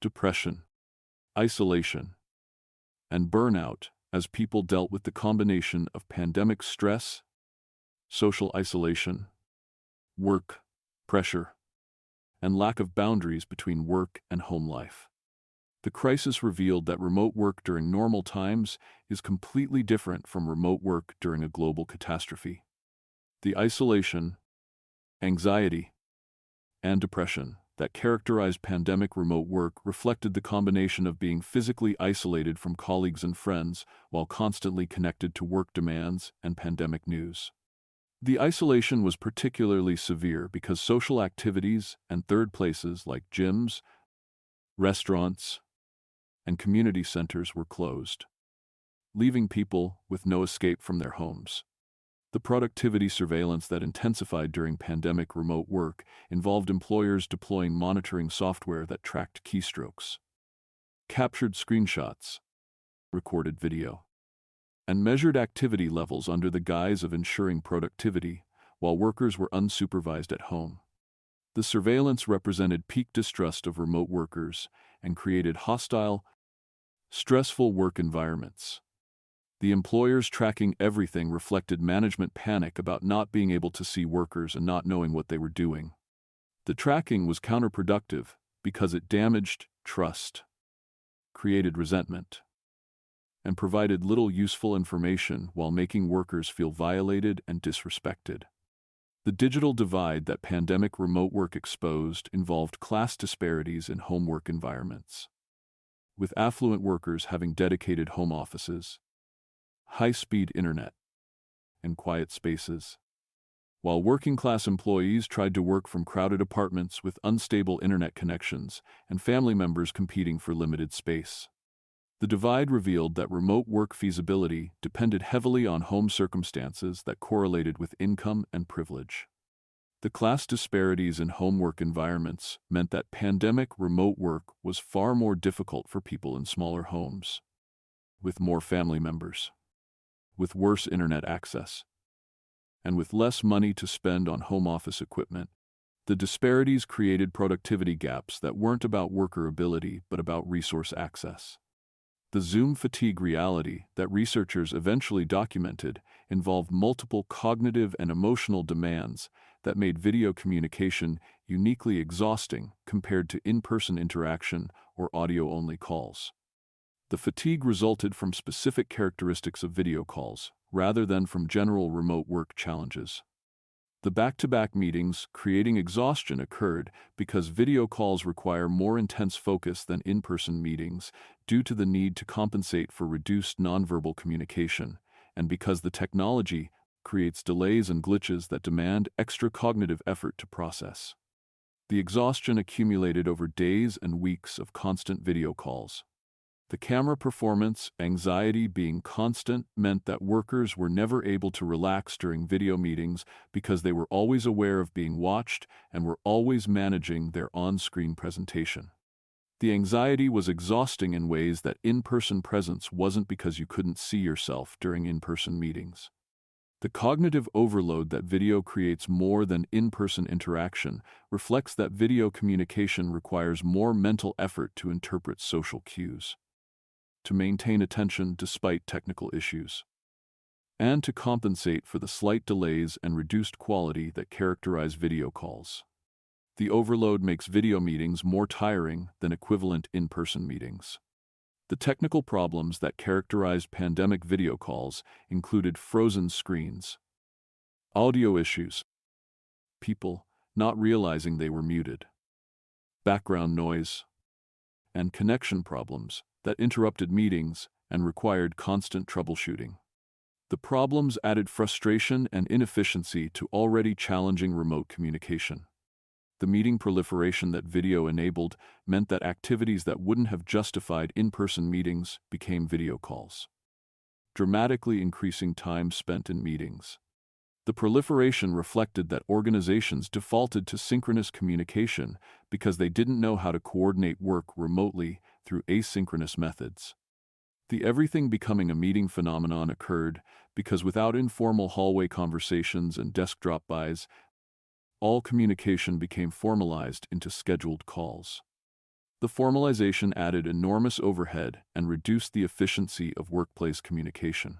depression, isolation, and burnout as people dealt with the combination of pandemic stress, social isolation, work pressure, and lack of boundaries between work and home life. The crisis revealed that remote work during normal times is completely different from remote work during a global catastrophe. The isolation, anxiety, and depression that characterized pandemic remote work reflected the combination of being physically isolated from colleagues and friends while constantly connected to work demands and pandemic news. The isolation was particularly severe because social activities and third places like gyms, restaurants, and community centers were closed, leaving people with no escape from their homes. The productivity surveillance that intensified during pandemic remote work involved employers deploying monitoring software that tracked keystrokes, captured screenshots, recorded video, and measured activity levels under the guise of ensuring productivity while workers were unsupervised at home. The surveillance represented peak distrust of remote workers and created hostile, stressful work environments. The employers tracking everything reflected management panic about not being able to see workers and not knowing what they were doing. The tracking was counterproductive because it damaged trust, created resentment, and provided little useful information while making workers feel violated and disrespected. The digital divide that pandemic remote work exposed involved class disparities in home work environments, with affluent workers having dedicated home offices, high-speed internet, and quiet spaces, while working-class employees tried to work from crowded apartments with unstable internet connections and family members competing for limited space. The divide revealed that remote work feasibility depended heavily on home circumstances that correlated with income and privilege. The class disparities in home work environments meant that pandemic remote work was far more difficult for people in smaller homes, with more family members, with worse internet access, and with less money to spend on home office equipment. The disparities created productivity gaps that weren't about worker ability but about resource access. The Zoom fatigue reality that researchers eventually documented involved multiple cognitive and emotional demands that made video communication uniquely exhausting compared to in-person interaction or audio-only calls. The fatigue resulted from specific characteristics of video calls, rather than from general remote work challenges. The back-to-back meetings creating exhaustion occurred because video calls require more intense focus than in-person meetings due to the need to compensate for reduced nonverbal communication, and because the technology creates delays and glitches that demand extra cognitive effort to process. The exhaustion accumulated over days and weeks of constant video calls. The camera performance anxiety being constant meant that workers were never able to relax during video meetings because they were always aware of being watched and were always managing their on-screen presentation. The anxiety was exhausting in ways that in-person presence wasn't because you couldn't see yourself during in-person meetings. The cognitive overload that video creates more than in-person interaction reflects that video communication requires more mental effort to interpret social cues, to maintain attention despite technical issues, and to compensate for the slight delays and reduced quality that characterize video calls. The overload makes video meetings more tiring than equivalent in-person meetings. The technical problems that characterized pandemic video calls included frozen screens, audio issues, people not realizing they were muted, background noise, and connection problems that interrupted meetings and required constant troubleshooting. The problems added frustration and inefficiency to already challenging remote communication. The meeting proliferation that video enabled meant that activities that wouldn't have justified in-person meetings became video calls, dramatically increasing time spent in meetings. The proliferation reflected that organizations defaulted to synchronous communication because they didn't know how to coordinate work remotely through asynchronous methods. The everything becoming a meeting phenomenon occurred because without informal hallway conversations and desk drop-bys, all communication became formalized into scheduled calls. The formalization added enormous overhead and reduced the efficiency of workplace communication.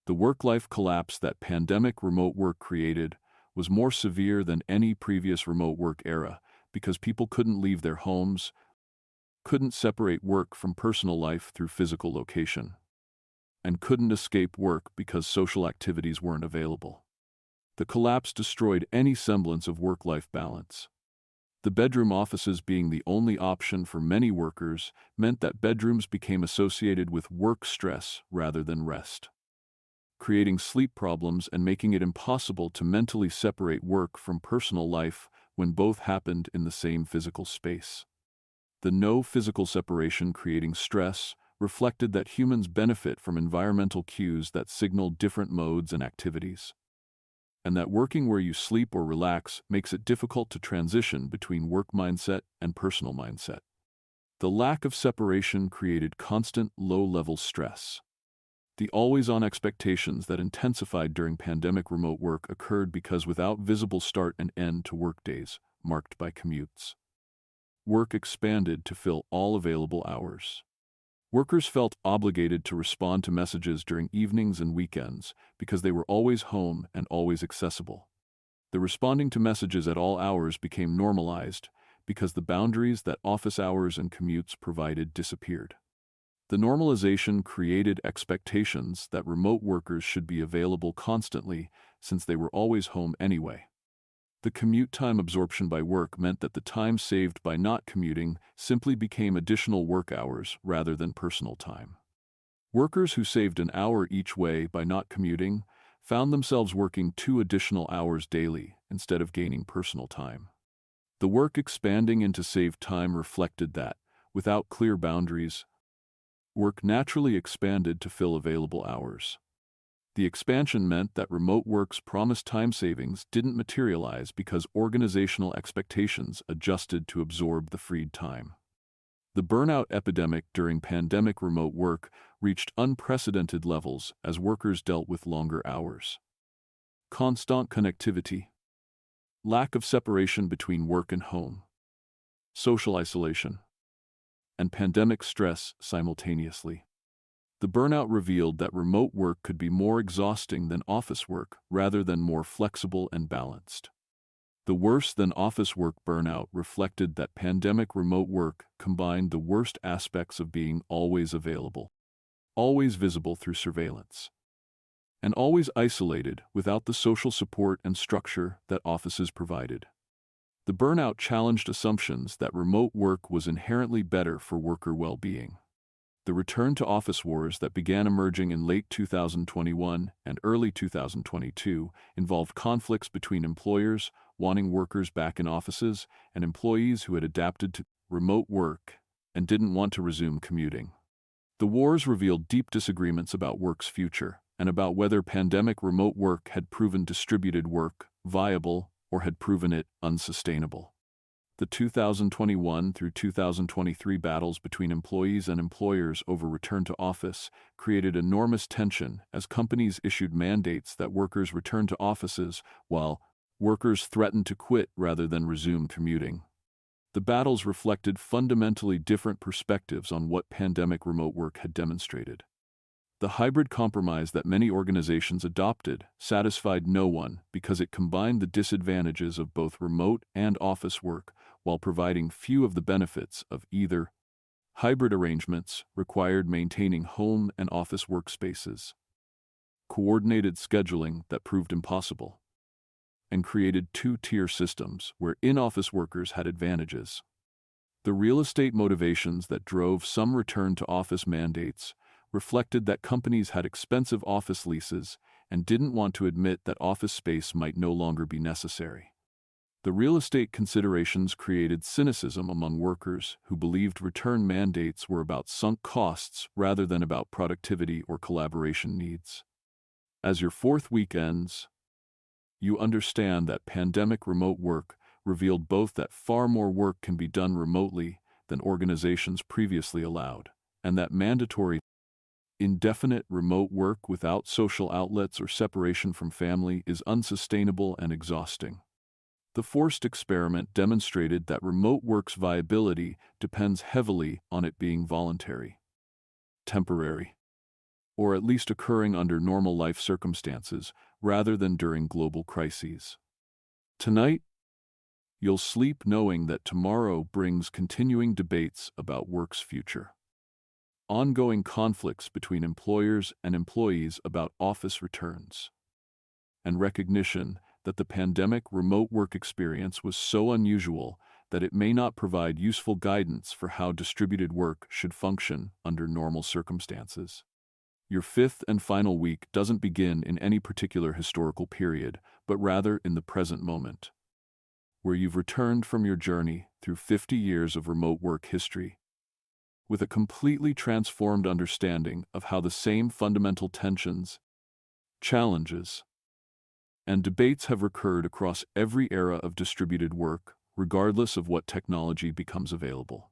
The work-life collapse that pandemic remote work created was more severe than any previous remote work era because people couldn't leave their homes, couldn't separate work from personal life through physical location, and couldn't escape work because social activities weren't available. The collapse destroyed any semblance of work-life balance. The bedroom offices being the only option for many workers meant that bedrooms became associated with work stress rather than rest, creating sleep problems and making it impossible to mentally separate work from personal life when both happened in the same physical space. The no physical separation creating stress reflected that humans benefit from environmental cues that signal different modes and activities, and that working where you sleep or relax makes it difficult to transition between work mindset and personal mindset. The lack of separation created constant low-level stress. The always-on expectations that intensified during pandemic remote work occurred because without visible start and end to workdays, marked by commutes, work expanded to fill all available hours. Workers felt obligated to respond to messages during evenings and weekends because they were always home and always accessible. The responding to messages at all hours became normalized because the boundaries that office hours and commutes provided disappeared. The normalization created expectations that remote workers should be available constantly since they were always home anyway. The commute time absorption by work meant that the time saved by not commuting simply became additional work hours rather than personal time. Workers who saved an hour each way by not commuting found themselves working 2 additional hours daily instead of gaining personal time. The work expanding into saved time reflected that, without clear boundaries, work naturally expanded to fill available hours. The expansion meant that remote work's promised time savings didn't materialize because organizational expectations adjusted to absorb the freed time. The burnout epidemic during pandemic remote work reached unprecedented levels as workers dealt with longer hours, constant connectivity, lack of separation between work and home, social isolation, and pandemic stress simultaneously. The burnout revealed that remote work could be more exhausting than office work rather than more flexible and balanced. The worse than office work burnout reflected that pandemic remote work combined the worst aspects of being always available, always visible through surveillance, and always isolated without the social support and structure that offices provided. The burnout challenged assumptions that remote work was inherently better for worker well-being. The return to office wars that began emerging in late 2021 and early 2022 involved conflicts between employers wanting workers back in offices and employees who had adapted to remote work and didn't want to resume commuting. The wars revealed deep disagreements about work's future and about whether pandemic remote work had proven distributed work viable or had proven it unsustainable. The 2021 through 2023 battles between employees and employers over return to office created enormous tension as companies issued mandates that workers return to offices while workers threatened to quit rather than resume commuting. The battles reflected fundamentally different perspectives on what pandemic remote work had demonstrated. The hybrid compromise that many organizations adopted satisfied no one because it combined the disadvantages of both remote and office work while providing few of the benefits of either. Hybrid arrangements required maintaining home and office workspaces, coordinated scheduling that proved impossible, and created 2-tier systems where in-office workers had advantages, The real estate motivations that drove some return to office mandates reflected that companies had expensive office leases and didn't want to admit that office space might no longer be necessary. The real estate considerations created cynicism among workers who believed return mandates were about sunk costs rather than about productivity or collaboration needs. As your fourth week ends, you understand that pandemic remote work revealed both that far more work can be done remotely than organizations previously allowed, and that mandatory, indefinite remote work without social outlets or separation from family is unsustainable and exhausting. The forced experiment demonstrated that remote work's viability depends heavily on it being voluntary, temporary, or at least occurring under normal life circumstances rather than during global crises. Tonight, you'll sleep knowing that tomorrow brings continuing debates about work's future, ongoing conflicts between employers and employees about office returns, and recognition that the pandemic remote work experience was so unusual that it may not provide useful guidance for how distributed work should function under normal circumstances. Your fifth and final week doesn't begin in any particular historical period, but rather in the present moment, where you've returned from your journey through 50 years of remote work history, with a completely transformed understanding of how the same fundamental tensions, challenges, and debates have recurred across every era of distributed work, regardless of what technology becomes available.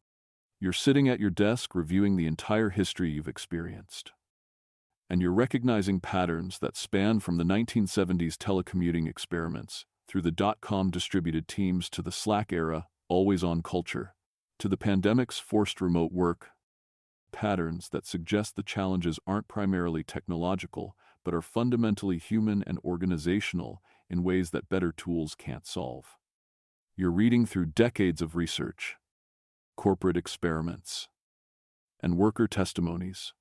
You're sitting at your desk reviewing the entire history you've experienced, and you're recognizing patterns that span from the 1970s telecommuting experiments through the dot-com distributed teams to the Slack era, always-on culture, to the pandemic's forced remote work, patterns that suggest the challenges aren't primarily technological, but are fundamentally human and organizational in ways that better tools can't solve. You're reading through decades of research, corporate experiments, and worker testimonies,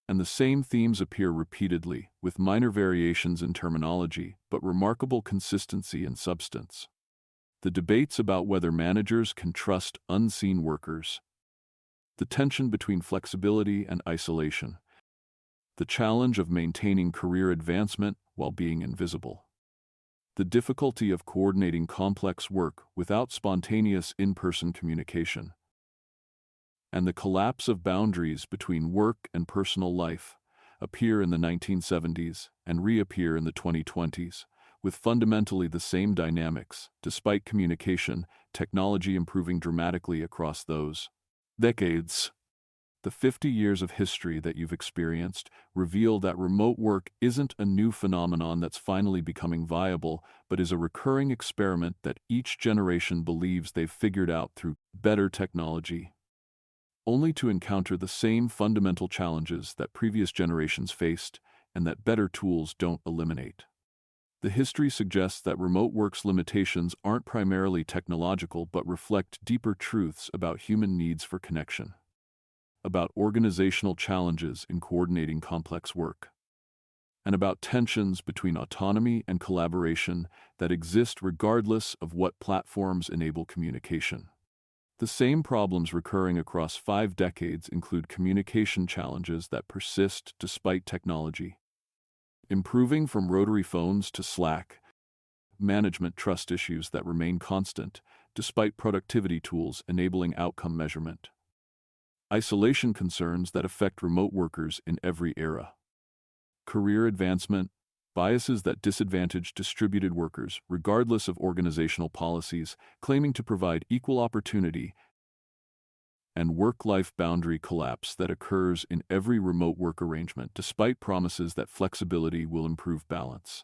and the same themes appear repeatedly, with minor variations in terminology, but remarkable consistency in substance. The debates about whether managers can trust unseen workers, the tension between flexibility and isolation, the challenge of maintaining career advancement while being invisible, the difficulty of coordinating complex work without spontaneous in-person communication, and the collapse of boundaries between work and personal life appear in the 1970s and reappear in the 2020s, with fundamentally the same dynamics, despite communication technology improving dramatically across those decades. The 50 years of history that you've experienced reveal that remote work isn't a new phenomenon that's finally becoming viable, but is a recurring experiment that each generation believes they've figured out through better technology, only to encounter the same fundamental challenges that previous generations faced and that better tools don't eliminate. The history suggests that remote work's limitations aren't primarily technological but reflect deeper truths about human needs for connection, about organizational challenges in coordinating complex work, and about tensions between autonomy and collaboration that exist regardless of what platforms enable communication. The same problems recurring across 5 decades include communication challenges that persist despite technology, improving from rotary phones to Slack, management trust issues that remain constant despite productivity tools enabling outcome measurement, isolation concerns that affect remote workers in every era, career advancement, biases that disadvantage distributed workers regardless of organizational policies claiming to provide equal opportunity, and work-life boundary collapse that occurs in every remote work arrangement despite promises that flexibility will improve balance.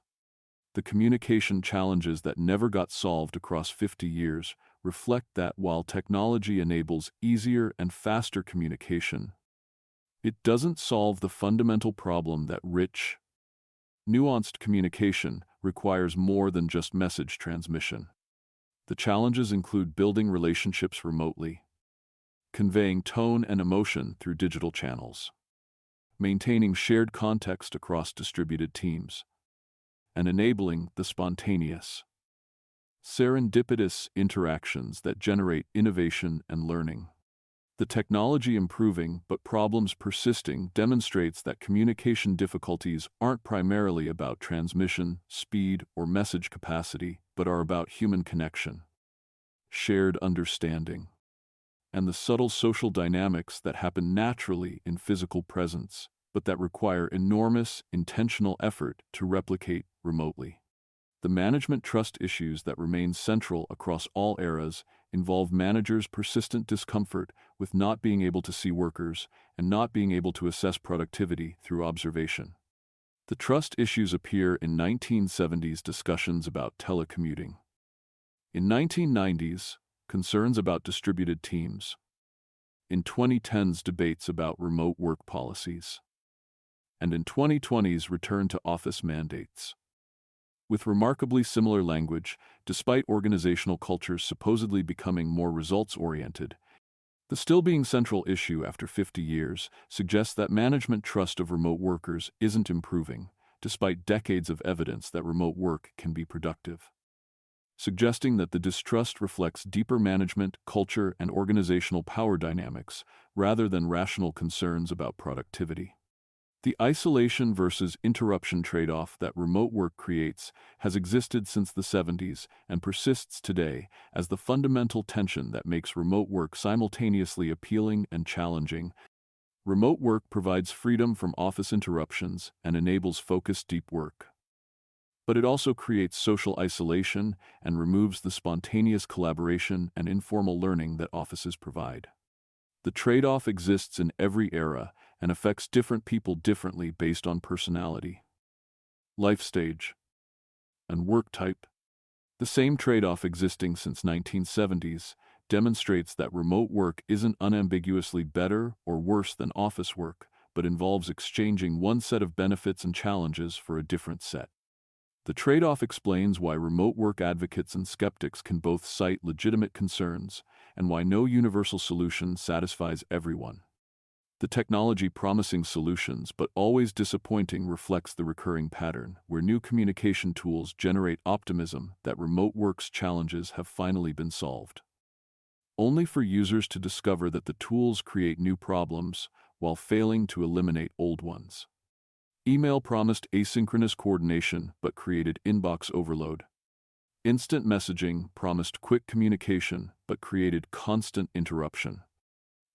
The communication challenges that never got solved across 50 years reflect that while technology enables easier and faster communication, it doesn't solve the fundamental problem that rich, nuanced communication requires more than just message transmission. The challenges include building relationships remotely, conveying tone and emotion through digital channels, maintaining shared context across distributed teams, and enabling the spontaneous, serendipitous interactions that generate innovation and learning. The technology improving but problems persisting demonstrates that communication difficulties aren't primarily about transmission, speed, or message capacity, but are about human connection, shared understanding, and the subtle social dynamics that happen naturally in physical presence, but that require enormous, intentional effort to replicate remotely. The management trust issues that remain central across all eras involve managers' persistent discomfort with not being able to see workers and not being able to assess productivity through observation. The trust issues appear in 1970s discussions about telecommuting. In 1990s, concerns about distributed teams. In 2010s, debates about remote work policies. And in 2020s, return to office mandates. With remarkably similar language, despite organizational cultures supposedly becoming more results-oriented, the still being central issue after 50 years suggests that management trust of remote workers isn't improving, despite decades of evidence that remote work can be productive, suggesting that the distrust reflects deeper management, culture, and organizational power dynamics rather than rational concerns about productivity. The isolation versus interruption trade-off that remote work creates has existed since the 70s and persists today as the fundamental tension that makes remote work simultaneously appealing and challenging. Remote work provides freedom from office interruptions and enables focused deep work. But it also creates social isolation and removes the spontaneous collaboration and informal learning that offices provide. The trade-off exists in every era and affects different people differently based on personality, life stage, and work type. The same trade-off existing since 1970s demonstrates that remote work isn't unambiguously better or worse than office work, but involves exchanging one set of benefits and challenges for a different set. The trade-off explains why remote work advocates and skeptics can both cite legitimate concerns and why no universal solution satisfies everyone. The technology promising solutions but always disappointing reflects the recurring pattern where new communication tools generate optimism that remote work's challenges have finally been solved, only for users to discover that the tools create new problems while failing to eliminate old ones. Email promised asynchronous coordination but created inbox overload. Instant messaging promised quick communication but created constant interruption.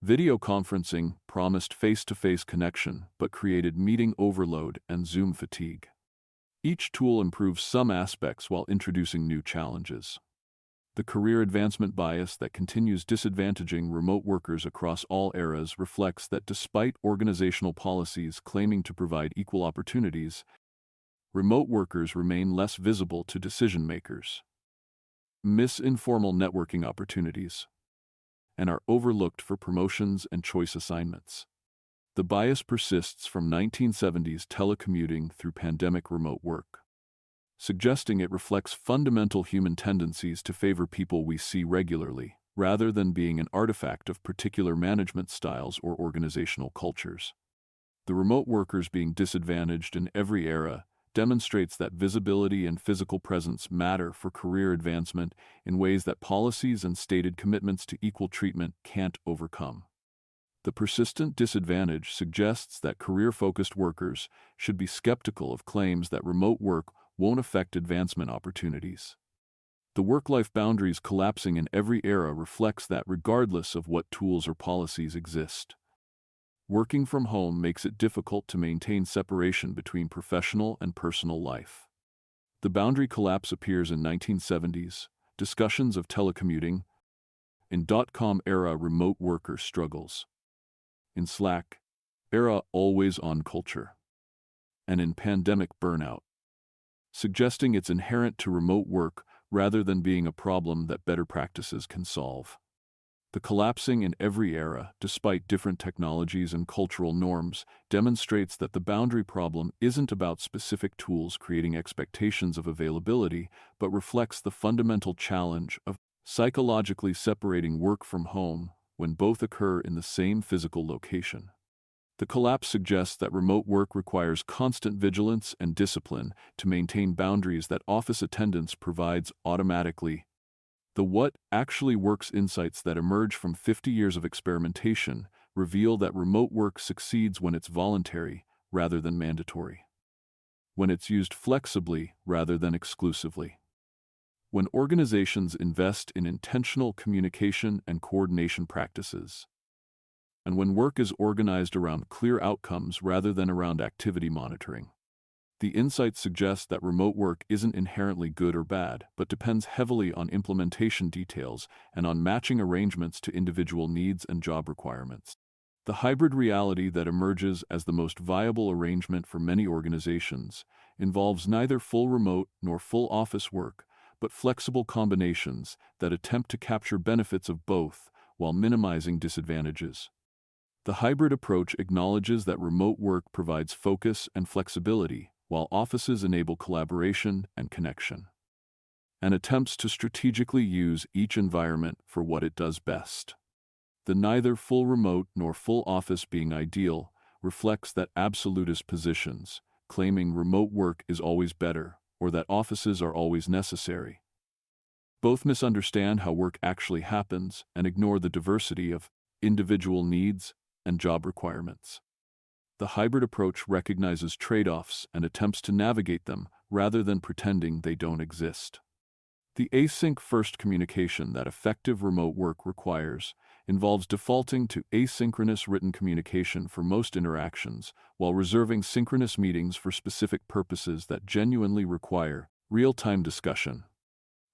Video conferencing promised face-to-face connection but created meeting overload and Zoom fatigue. Each tool improves some aspects while introducing new challenges. The career advancement bias that continues disadvantaging remote workers across all eras reflects that despite organizational policies claiming to provide equal opportunities, remote workers remain less visible to decision makers, miss informal networking opportunities, and are overlooked for promotions and choice assignments. The bias persists from 1970s telecommuting through pandemic remote work, suggesting it reflects fundamental human tendencies to favor people we see regularly, rather than being an artifact of particular management styles or organizational cultures. The remote workers being disadvantaged in every era demonstrates that visibility and physical presence matter for career advancement in ways that policies and stated commitments to equal treatment can't overcome. The persistent disadvantage suggests that career-focused workers should be skeptical of claims that remote work won't affect advancement opportunities. The work-life boundaries collapsing in every era reflects that regardless of what tools or policies exist. Working from home makes it difficult to maintain separation between professional and personal life. The boundary collapse appears in 1970s, discussions of telecommuting, in dot-com era remote worker struggles, in Slack era always-on culture, and in pandemic burnout, suggesting it's inherent to remote work rather than being a problem that better practices can solve. The collapsing in every era, despite different technologies and cultural norms, demonstrates that the boundary problem isn't about specific tools creating expectations of availability, but reflects the fundamental challenge of psychologically separating work from home when both occur in the same physical location. The collapse suggests that remote work requires constant vigilance and discipline to maintain boundaries that office attendance provides automatically. The what actually works insights that emerge from 50 years of experimentation reveal that remote work succeeds when it's voluntary rather than mandatory, when it's used flexibly rather than exclusively, when organizations invest in intentional communication and coordination practices, and when work is organized around clear outcomes rather than around activity monitoring. The insights suggest that remote work isn't inherently good or bad, but depends heavily on implementation details and on matching arrangements to individual needs and job requirements. The hybrid reality that emerges as the most viable arrangement for many organizations involves neither full remote nor full office work, but flexible combinations that attempt to capture benefits of both while minimizing disadvantages. The hybrid approach acknowledges that remote work provides focus and flexibility, while offices enable collaboration and connection, and attempts to strategically use each environment for what it does best. The neither full remote nor full office being ideal reflects that absolutist positions, claiming remote work is always better or that offices are always necessary. Both misunderstand how work actually happens and ignore the diversity of individual needs and job requirements. The hybrid approach recognizes trade-offs and attempts to navigate them rather than pretending they don't exist. The async-first communication that effective remote work requires involves defaulting to asynchronous written communication for most interactions while reserving synchronous meetings for specific purposes that genuinely require real-time discussion.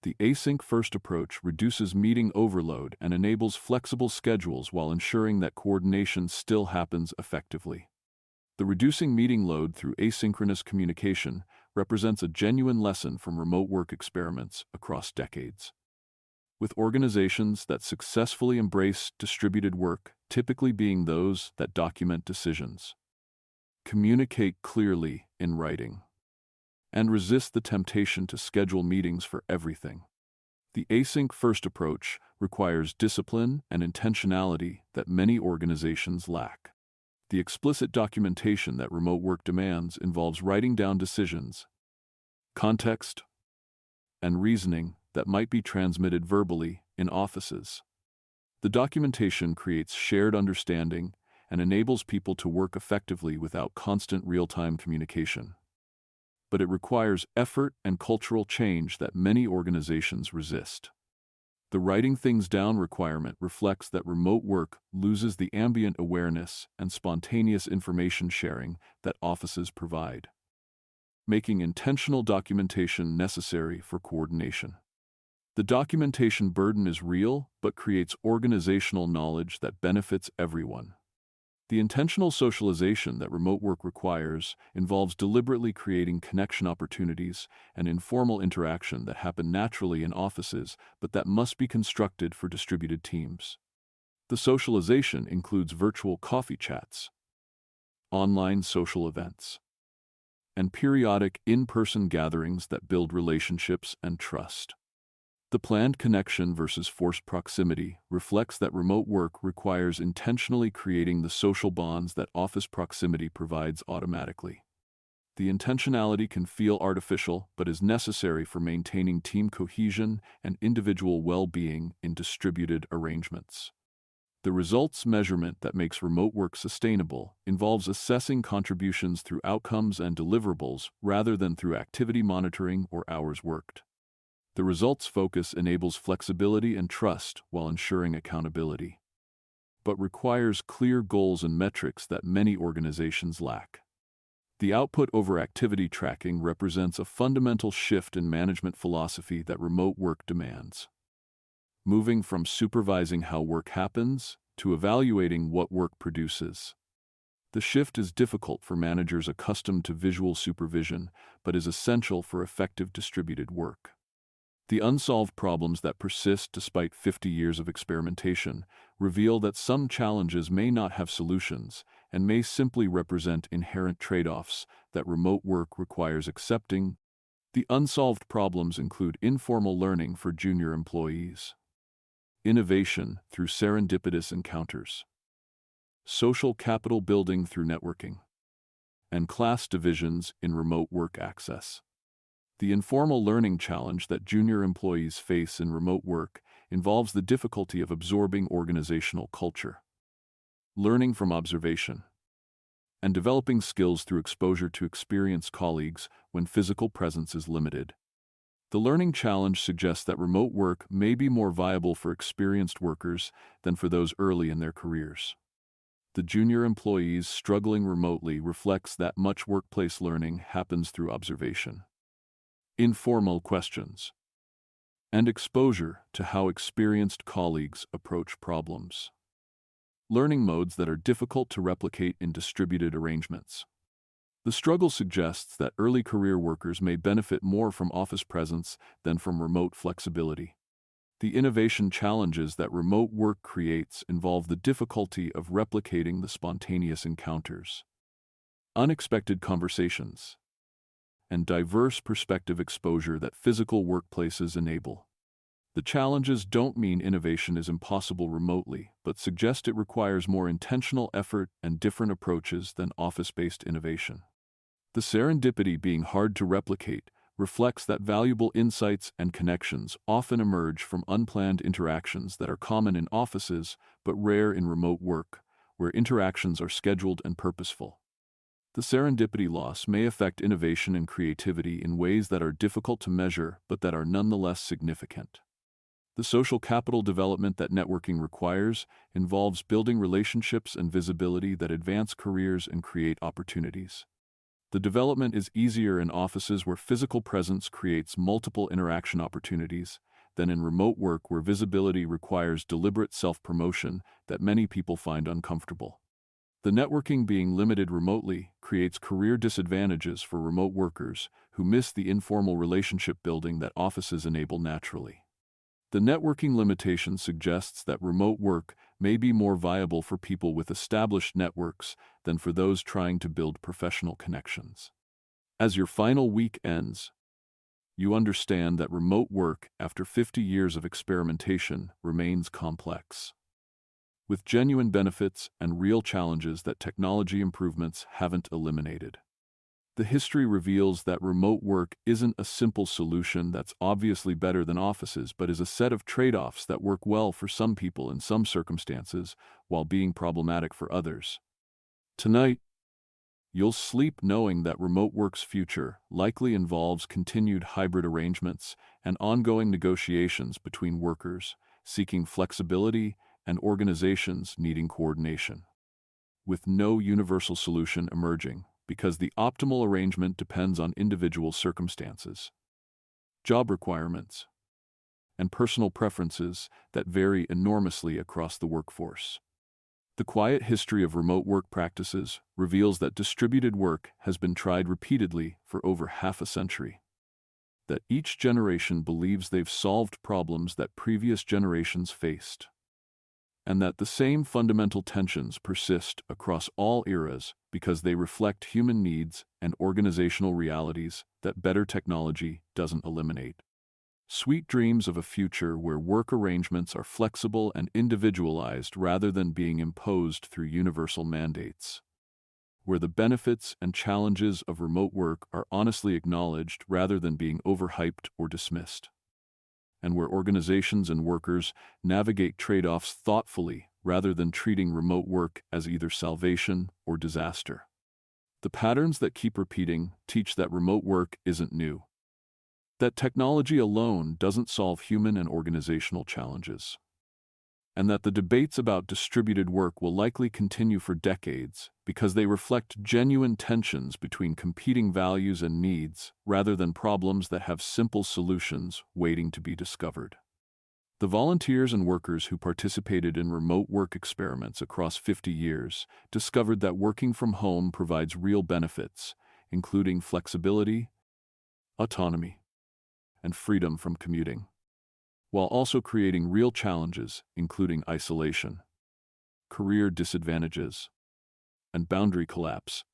The async-first approach reduces meeting overload and enables flexible schedules while ensuring that coordination still happens effectively. The reducing meeting load through asynchronous communication represents a genuine lesson from remote work experiments across decades. With organizations that successfully embrace distributed work typically being those that document decisions, communicate clearly in writing, and resist the temptation to schedule meetings for everything. The async-first approach requires discipline and intentionality that many organizations lack. The explicit documentation that remote work demands involves writing down decisions, context, and reasoning that might be transmitted verbally in offices. The documentation creates shared understanding and enables people to work effectively without constant real-time communication. But it requires effort and cultural change that many organizations resist. The writing things down requirement reflects that remote work loses the ambient awareness and spontaneous information sharing that offices provide, making intentional documentation necessary for coordination. The documentation burden is real, but creates organizational knowledge that benefits everyone. The intentional socialization that remote work requires involves deliberately creating connection opportunities and informal interaction that happen naturally in offices but that must be constructed for distributed teams. The socialization includes virtual coffee chats, online social events, and periodic in-person gatherings that build relationships and trust. The planned connection versus forced proximity reflects that remote work requires intentionally creating the social bonds that office proximity provides automatically. The intentionality can feel artificial but is necessary for maintaining team cohesion and individual well-being in distributed arrangements. The results measurement that makes remote work sustainable involves assessing contributions through outcomes and deliverables rather than through activity monitoring or hours worked. The results focus enables flexibility and trust while ensuring accountability, but requires clear goals and metrics that many organizations lack. The output over activity tracking represents a fundamental shift in management philosophy that remote work demands, moving from supervising how work happens to evaluating what work produces. The shift is difficult for managers accustomed to visual supervision, but is essential for effective distributed work. The unsolved problems that persist despite 50 years of experimentation reveal that some challenges may not have solutions and may simply represent inherent trade-offs that remote work requires accepting. The unsolved problems include informal learning for junior employees, innovation through serendipitous encounters, social capital building through networking, and class divisions in remote work access. The informal learning challenge that junior employees face in remote work involves the difficulty of absorbing organizational culture, learning from observation, and developing skills through exposure to experienced colleagues when physical presence is limited. The learning challenge suggests that remote work may be more viable for experienced workers than for those early in their careers. The junior employees struggling remotely reflects that much workplace learning happens through observation, informal questions, and exposure to how experienced colleagues approach problems. Learning modes that are difficult to replicate in distributed arrangements. The struggle suggests that early career workers may benefit more from office presence than from remote flexibility. The innovation challenges that remote work creates involve the difficulty of replicating the spontaneous encounters, unexpected conversations, and diverse perspective exposure that physical workplaces enable. The challenges don't mean innovation is impossible remotely, but suggest it requires more intentional effort and different approaches than office-based innovation. The serendipity being hard to replicate reflects that valuable insights and connections often emerge from unplanned interactions that are common in offices but rare in remote work, where interactions are scheduled and purposeful. The serendipity loss may affect innovation and creativity in ways that are difficult to measure but that are nonetheless significant. The social capital development that networking requires involves building relationships and visibility that advance careers and create opportunities. The development is easier in offices where physical presence creates multiple interaction opportunities than in remote work where visibility requires deliberate self-promotion that many people find uncomfortable. The networking being limited remotely creates career disadvantages for remote workers who miss the informal relationship building that offices enable naturally. The networking limitation suggests that remote work may be more viable for people with established networks than for those trying to build professional connections. As your final week ends, you understand that remote work, after 50 years of experimentation, remains complex, with genuine benefits and real challenges that technology improvements haven't eliminated. The history reveals that remote work isn't a simple solution that's obviously better than offices, but is a set of trade-offs that work well for some people in some circumstances while being problematic for others. Tonight, you'll sleep knowing that remote work's future likely involves continued hybrid arrangements and ongoing negotiations between workers seeking flexibility and organizations needing coordination, with no universal solution emerging, because the optimal arrangement depends on individual circumstances, job requirements, and personal preferences that vary enormously across the workforce. The quiet history of remote work practices reveals that distributed work has been tried repeatedly for over half a century, that each generation believes they've solved problems that previous generations faced, and that the same fundamental tensions persist across all eras because they reflect human needs and organizational realities that better technology doesn't eliminate. Sweet dreams of a future where work arrangements are flexible and individualized rather than being imposed through universal mandates, where the benefits and challenges of remote work are honestly acknowledged rather than being overhyped or dismissed, and where organizations and workers navigate trade-offs thoughtfully rather than treating remote work as either salvation or disaster. The patterns that keep repeating teach that remote work isn't new, that technology alone doesn't solve human and organizational challenges, and that the debates about distributed work will likely continue for decades because they reflect genuine tensions between competing values and needs rather than problems that have simple solutions waiting to be discovered. The volunteers and workers who participated in remote work experiments across 50 years discovered that working from home provides real benefits, including flexibility, autonomy, and freedom from commuting, while also creating real challenges, including isolation, career disadvantages, and boundary collapse,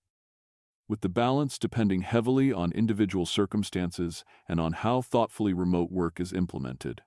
with the balance depending heavily on individual circumstances and on how thoughtfully remote work is implemented.